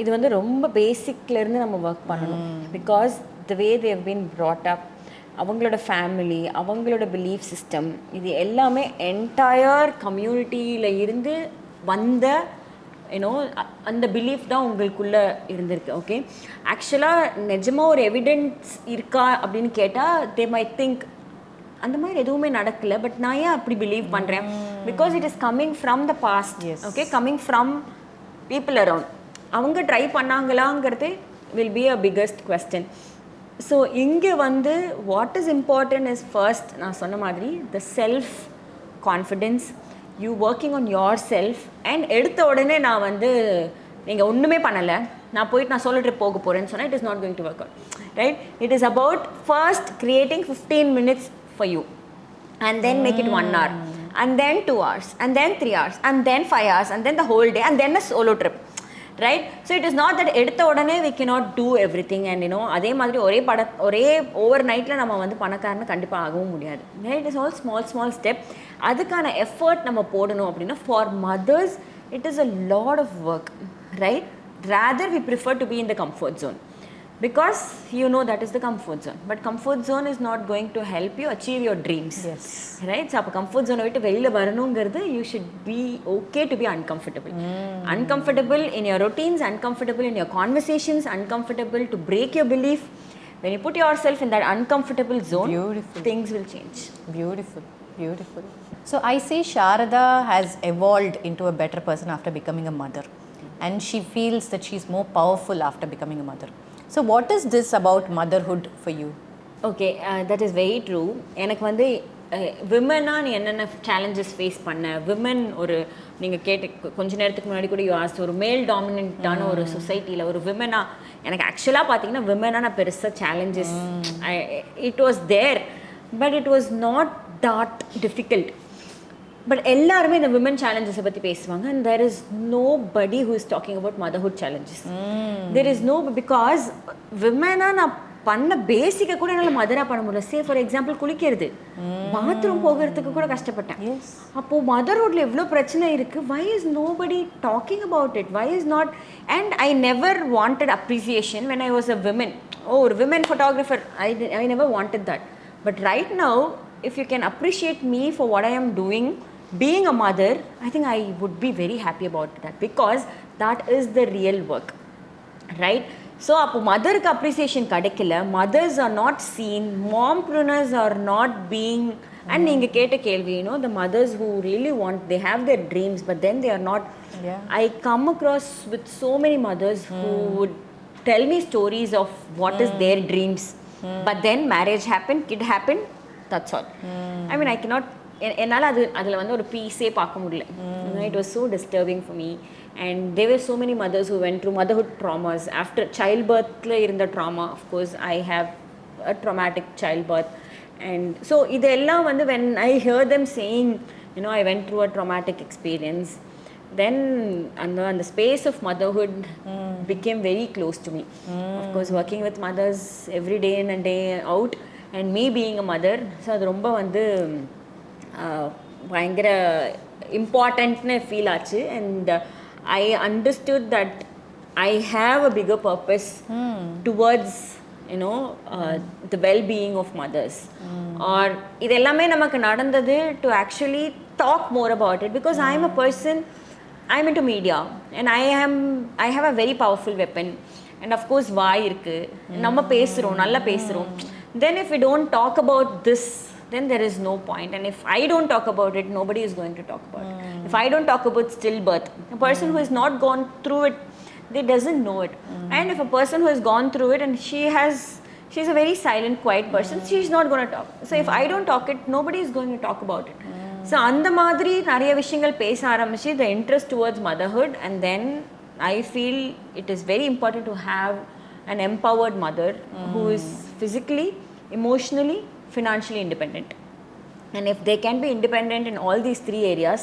இது வந்து ரொம்ப பேசிக்லேருந்து நம்ம ஒர்க் பண்ணணும். Because the way they have been brought up, அவங்களோட ஃபேமிலி, அவங்களோட பிலீஃப் சிஸ்டம், இது எல்லாமே என்டையர் கம்யூனிட்டியில் இருந்து வந்த அந்த பிலீஃப் தான் உங்களுக்குள்ளே இருந்திருக்கு. ஓகே, ஆக்சுவலாக நிஜமாக ஒரு எவிடன்ஸ் இருக்கா அப்படின்னு கேட்டால் தே மை திங்க் அந்த மாதிரி எதுவுமே நடக்கலை. பட் நான் ஏன் அப்படி பிலீவ் பண்ணுறேன்? Because it is coming from the past. Okay, coming from people around. அவங்க ட்ரை பண்ணாங்களாங்கிறது will be a biggest question. So இங்கே வந்து what is important is first நான் சொன்ன மாதிரி the self confidence, you working on your self. And எடுத்த உடனே நான் வந்து நீங்கள் ஒன்றுமே பண்ணலை, நான் போயிட்டு நான் சோலோ ட்ரிப் போக போகிறேன்னு சொன்னால் it is not going to work out, right? It is about first creating 15 minutes for you and then make it 1 hour and then 2 hours and then 3 hours and then 5 hours and then the whole day and then a solo trip, right? So it is not that எடுத்த உடனே we cannot do everything and அதே மாதிரி ஒரே over நைட்டில் நம்ம வந்து பணக்காரன்னு கண்டிப்பாக ஆகவும் முடியாது. It is all small step. அதுக்கான எஃபர்ட் நம்ம போடணும் அப்படின்னா for mothers it is a lot of work, right? Rather we prefer to be in the comfort zone because that is the comfort zone, but comfort zone is not going to help you achieve your dreams. Yes. Right? So appo comfort zone vittu velila varanungiradhu you should be okay to be uncomfortable. Uncomfortable in your routines, uncomfortable in your conversations, uncomfortable to break your belief. When you put yourself in that uncomfortable zone, beautiful, things will change. Beautiful. So I say Sharadha has evolved into a better person after becoming a mother, and she feels that she's more powerful after becoming a mother. So what is this about motherhood for you? Okay, that is very true. எனக்கு வந்து விமனா நீ என்னென்ன challenges face பண்ண, women ஒரு நீங்கள் கேட்ட கொஞ்ச நேரத்துக்கு முன்னாடி கூட யூ ஆஸ்ட் ஒரு மேல் டாமினண்ட்டான ஒரு சொசைட்டியில் ஒரு விமனா எனக்கு ஆக்சுவலாக பார்த்தீங்கன்னா விமனாக நான் பெருசாக challenges it was there but it was not that difficult. But எல்லாருமே இந்த விமன் சேலஞ்சஸை பற்றி பேசுவாங்க and there is nobody who is talking about motherhood challenges. There is no, because விமனாக நான் பண்ண பேசிக்கை கூட என்னால் மதராக பண்ண முடியல. சே ஃபார் எக்ஸாம்பிள் குளிக்கிறது, பாத்ரூம் போகிறதுக்கு கூட கஷ்டப்பட்டேன். அப்போது மதர்ஹுட்டில் எவ்வளோ பிரச்சனை இருக்குது. why is nobody talking about it? why is not? And I never wanted appreciation when I was a woman. ஒரு women photographer, I never wanted that. But right now if you can appreciate me for what I am doing, being a mother, I think I would be very happy about that because that is the real work, right? So appo motherku appreciation kadakila, mothers are not seen, mompreneurs are not being, and neenga keta kelvi, the mothers who really want, they have their dreams but then they are not. I come across with so many mothers who would tell me stories of what is their dreams, but then marriage happened, kid happened, that's all. I mean, I cannot, என்னால் அதில் வந்து ஒரு பீஸே பார்க்க முடியல. It was so disturbing for me and there were so many mothers who went through motherhood traumas after childbirthல இருந்த trauma. Of course I have a traumatic childbirth and so இதெல்லாம் வந்து when I hear them saying I went through a traumatic experience, then and the space of motherhood became very close to me. Of course working with mothers every day in and day out and me being a mother, so அது ரொம்ப வந்து பயங்கர இம்பார்ட்டன்ட்னு feel ஆச்சு. And I understood that I have a bigger purpose towards the wellbeing of mothers. Or இது எல்லாமே நமக்கு நடந்தது to actually talk more about it because I am a person, I am into media and I have a very powerful weapon. And of course வாய் இருக்குது, நம்ம பேசுகிறோம், நல்லா பேசுகிறோம். Then if we don't talk about this, then there is no point. And if I don't talk about it, nobody is going to talk about it. If I don't talk about stillbirth, a person who has not gone through it, they doesn't know it. And if a person who has gone through it and she's a very silent, quiet person, she's not going to talk. So if I don't talk it, nobody is going to talk about it. So அந்த மாதிரி நிறைய விஷயங்கள் பேச ஆரம்பிச்சு the interest towards motherhood, and then I feel it is very important to have an empowered mother who is physically, emotionally, financially independent. And if they can be independent in all these three areas,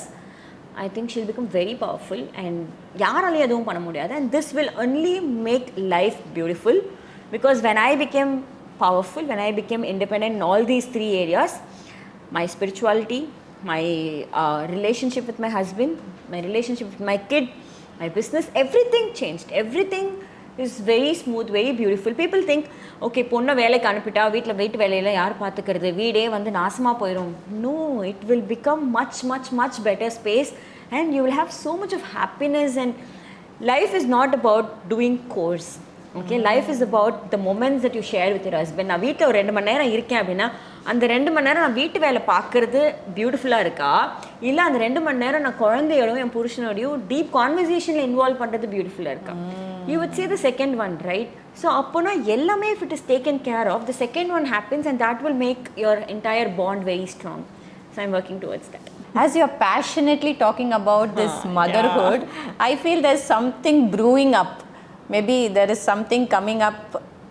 I think she'll become very powerful and யாராலையும் எதுவும் பண்ண முடியாது. And this will only make life beautiful because when I became powerful, when I became independent in all these three areas, my spirituality, my relationship with my husband, my relationship with my kid, my business, everything changed. Everything is very smooth, very beautiful. People think, okay, பொண்ணை வேலைக்கு அனுப்பிட்டா வீட்டில் வீட்டு வேலையெல்லாம் யார் பார்த்துக்கிறது, வீடே வந்து நாசமாக போயிடும். No, it will become much better space and you will have so much of happiness. And life is not about doing chores. Okay, life is about the moments that you share with your husband. நான் வீட்டில் ஒரு 2 மணி நேரம் இருக்கேன் அப்படின்னா அந்த 2 மணி நேரம் நான் வீட்டு வேலை பார்க்குறது பியூட்டிஃபுல்லாக இருக்கா, இல்லை அந்த 2 மணி நேரம் நான் குழந்தையோடையும் என் புருஷனோடையும் டீப் கான்வர்சேஷனில் இன்வால்வ் பண்ணுறது பியூட்டிஃபுல்லாக இருக்கா? You would say the second one, right? So அப்போனா எல்லாமே if it is taken care of, the second one happens and that will make your entire bond very strong. So I'm working towards that. As you're passionately talking about this motherhood, I feel there's something brewing up. Maybe there is something coming up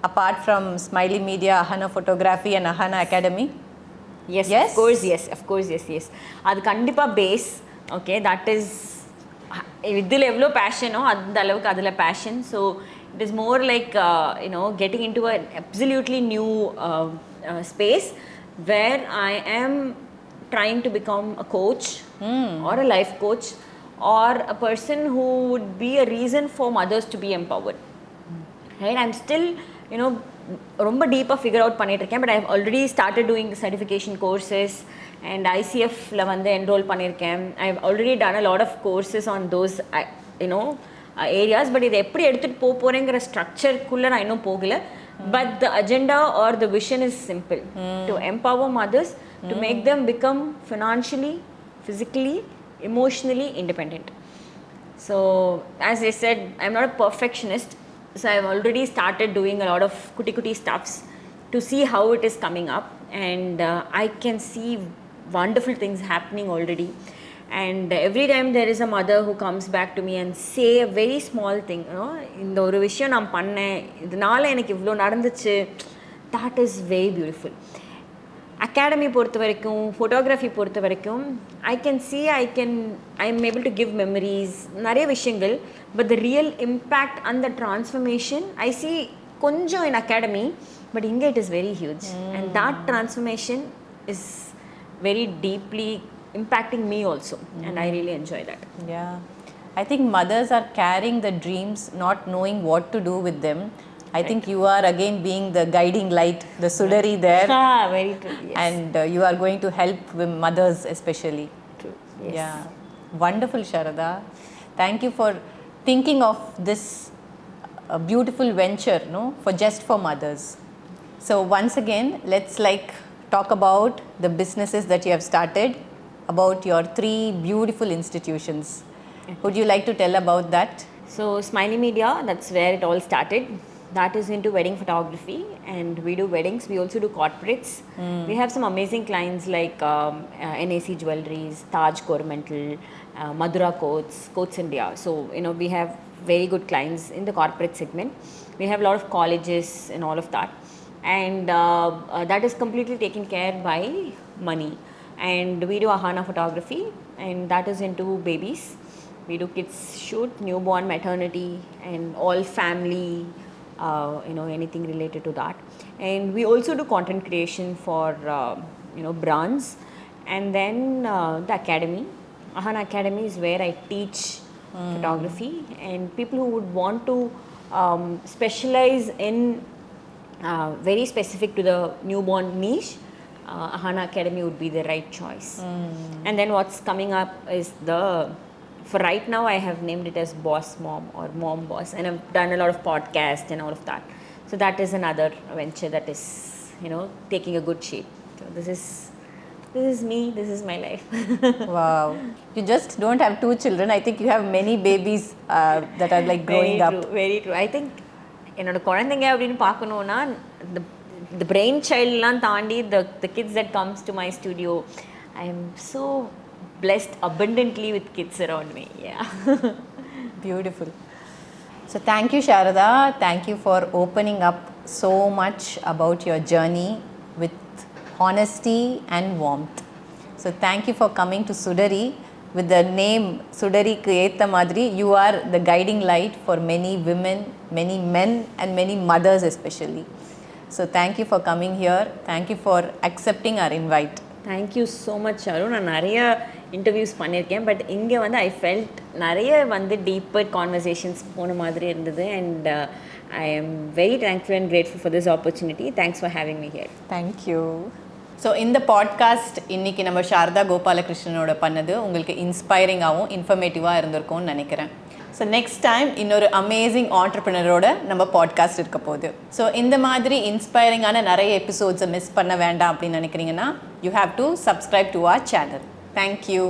apart from Smiley Media, Ahana Photography and Ahana Academy. Yes, of course, yes. அது கண்டிப்பாக base. Okay, that is இதில் எவ்வளோ பேஷனோ அந்த அளவுக்கு அதில் passion. So it is more like getting into a absolutely new space where I am trying to become a coach or a life coach or a person who would be a reason for mothers to be empowered. Right? I'm still, ரொம்ப டீப்பாக figure out பண்ணிகிட்ருக்கேன். But I have already started doing certification courses and ஐசிஎஃப்ல வந்து enrol பண்ணியிருக்கேன். I have already done a lot of courses on those areas. But இதை எப்படி எடுத்துகிட்டு போகிறேங்கிற ஸ்ட்ரக்சருக்குள்ளே நான் இன்னும் போகலை. But the agenda or the vision is simple: to empower mothers, to make them become financially, physically, emotionally independent. So, as I said, I'm not a perfectionist. So, I've already started doing a lot of kuti stuffs to see how it is coming up. And I can see wonderful things happening already. And every time there is a mother who comes back to me and say a very small thing, இந்த ஒரு விஷயம் நான் பண்ணேன், இதனால எனக்கு இவ்வளோ நடந்துச்சு, that is very beautiful. Academy பொறுத்த வரைக்கும், ஃபோட்டோகிராஃபி பொறுத்த வரைக்கும், I am able to give memories, நிறைய விஷயங்கள். பட் த ரியல் இம்பேக்ட் அந்த ட்ரான்ஸ்ஃபர்மேஷன் ஐ சி கொஞ்சம் இன் அகாடமி, பட் இங்கே it is very huge. And that transformation is very deeply impacting me also, and I really enjoy that. Yeah, I think mothers are carrying the dreams, not knowing what to do with them. I think you are again being the guiding light, the Sudari there. Very true. Yes. And you are going to help mothers especially. True. Yes. Yeah, wonderful, Sharadha. Thank you for thinking of this beautiful venture, for mothers. So once again, let's talk about the businesses that you have started, about your 3 beautiful institutions. Okay. Would you like to tell about that? So Smiley Media, that's where it all started. That is into wedding photography, and we do weddings. We also do corporates. We have some amazing clients like NAC Jewelries, Taj Cormental, Madura Coats India. So we have very good clients in the corporate segment. We have a lot of colleges and all of that. And that is completely taken care by money. And we do Ahana photography, and that is into babies. We do kids shoot, newborn, maternity, and all family, anything related to that. And we also do content creation for brands. And then the academy, Ahana Academy, is where I teach photography, and people who would want to specialize in very specific to the newborn niche, Ahana Academy would be the right choice. And then what's coming up is for right now I have named it as Boss Mom or Mom Boss, and I've done a lot of podcasts and all of that. So that is another venture that is taking a good shape. So this is me, this is my life. Wow, you just don't have 2 children. I think you have many babies that are growing up. Very true. I think என்னோட குழந்தைங்க அப்படின்னு பார்க்கணுன்னா the brain childலாம் தாண்டி the kids that comes to my studio, I am so blessed abundantly with kids around me. Yeah. Beautiful. So thank you, Sharadha. Thank you for opening up so much about your journey with honesty and warmth. So thank you for coming to Sudari. With the name Sudari ku ஏத்த மாதிரி, you are the guiding light for many women, many men, and many mothers especially. So thank you for coming here. Thank you for accepting our invite. Thank you so much, Charu. நான் நிறைய interviews பண்ணியிருக்கேன், but இங்கே வந்து I felt நிறைய deeper conversations போன மாதிரி இருந்தது. And I am very thankful and grateful for this opportunity. Thanks for having me here. Thank you. So இந்த பாட்காஸ்ட் இன்றைக்கி நம்ம சாரதா கோபாலகிருஷ்ணனோட பண்ணது உங்களுக்கு இன்ஸ்பைரிங்காகவும் இன்ஃபர்மேட்டிவாக இருந்திருக்கும்னு நினைக்கிறேன். ஸோ நெக்ஸ்ட் டைம் இன்னொரு அமேசிங் ஆண்டர்ப்ரனரோட நம்ம பாட்காஸ்ட் இருக்க போகுது. ஸோ இந்த மாதிரி இன்ஸ்பைரிங்கான நிறைய எபிசோட்ஸை மிஸ் பண்ண வேண்டாம் அப்படின்னு நினைக்கிறீங்கன்னா you have to subscribe to our channel. Thank you.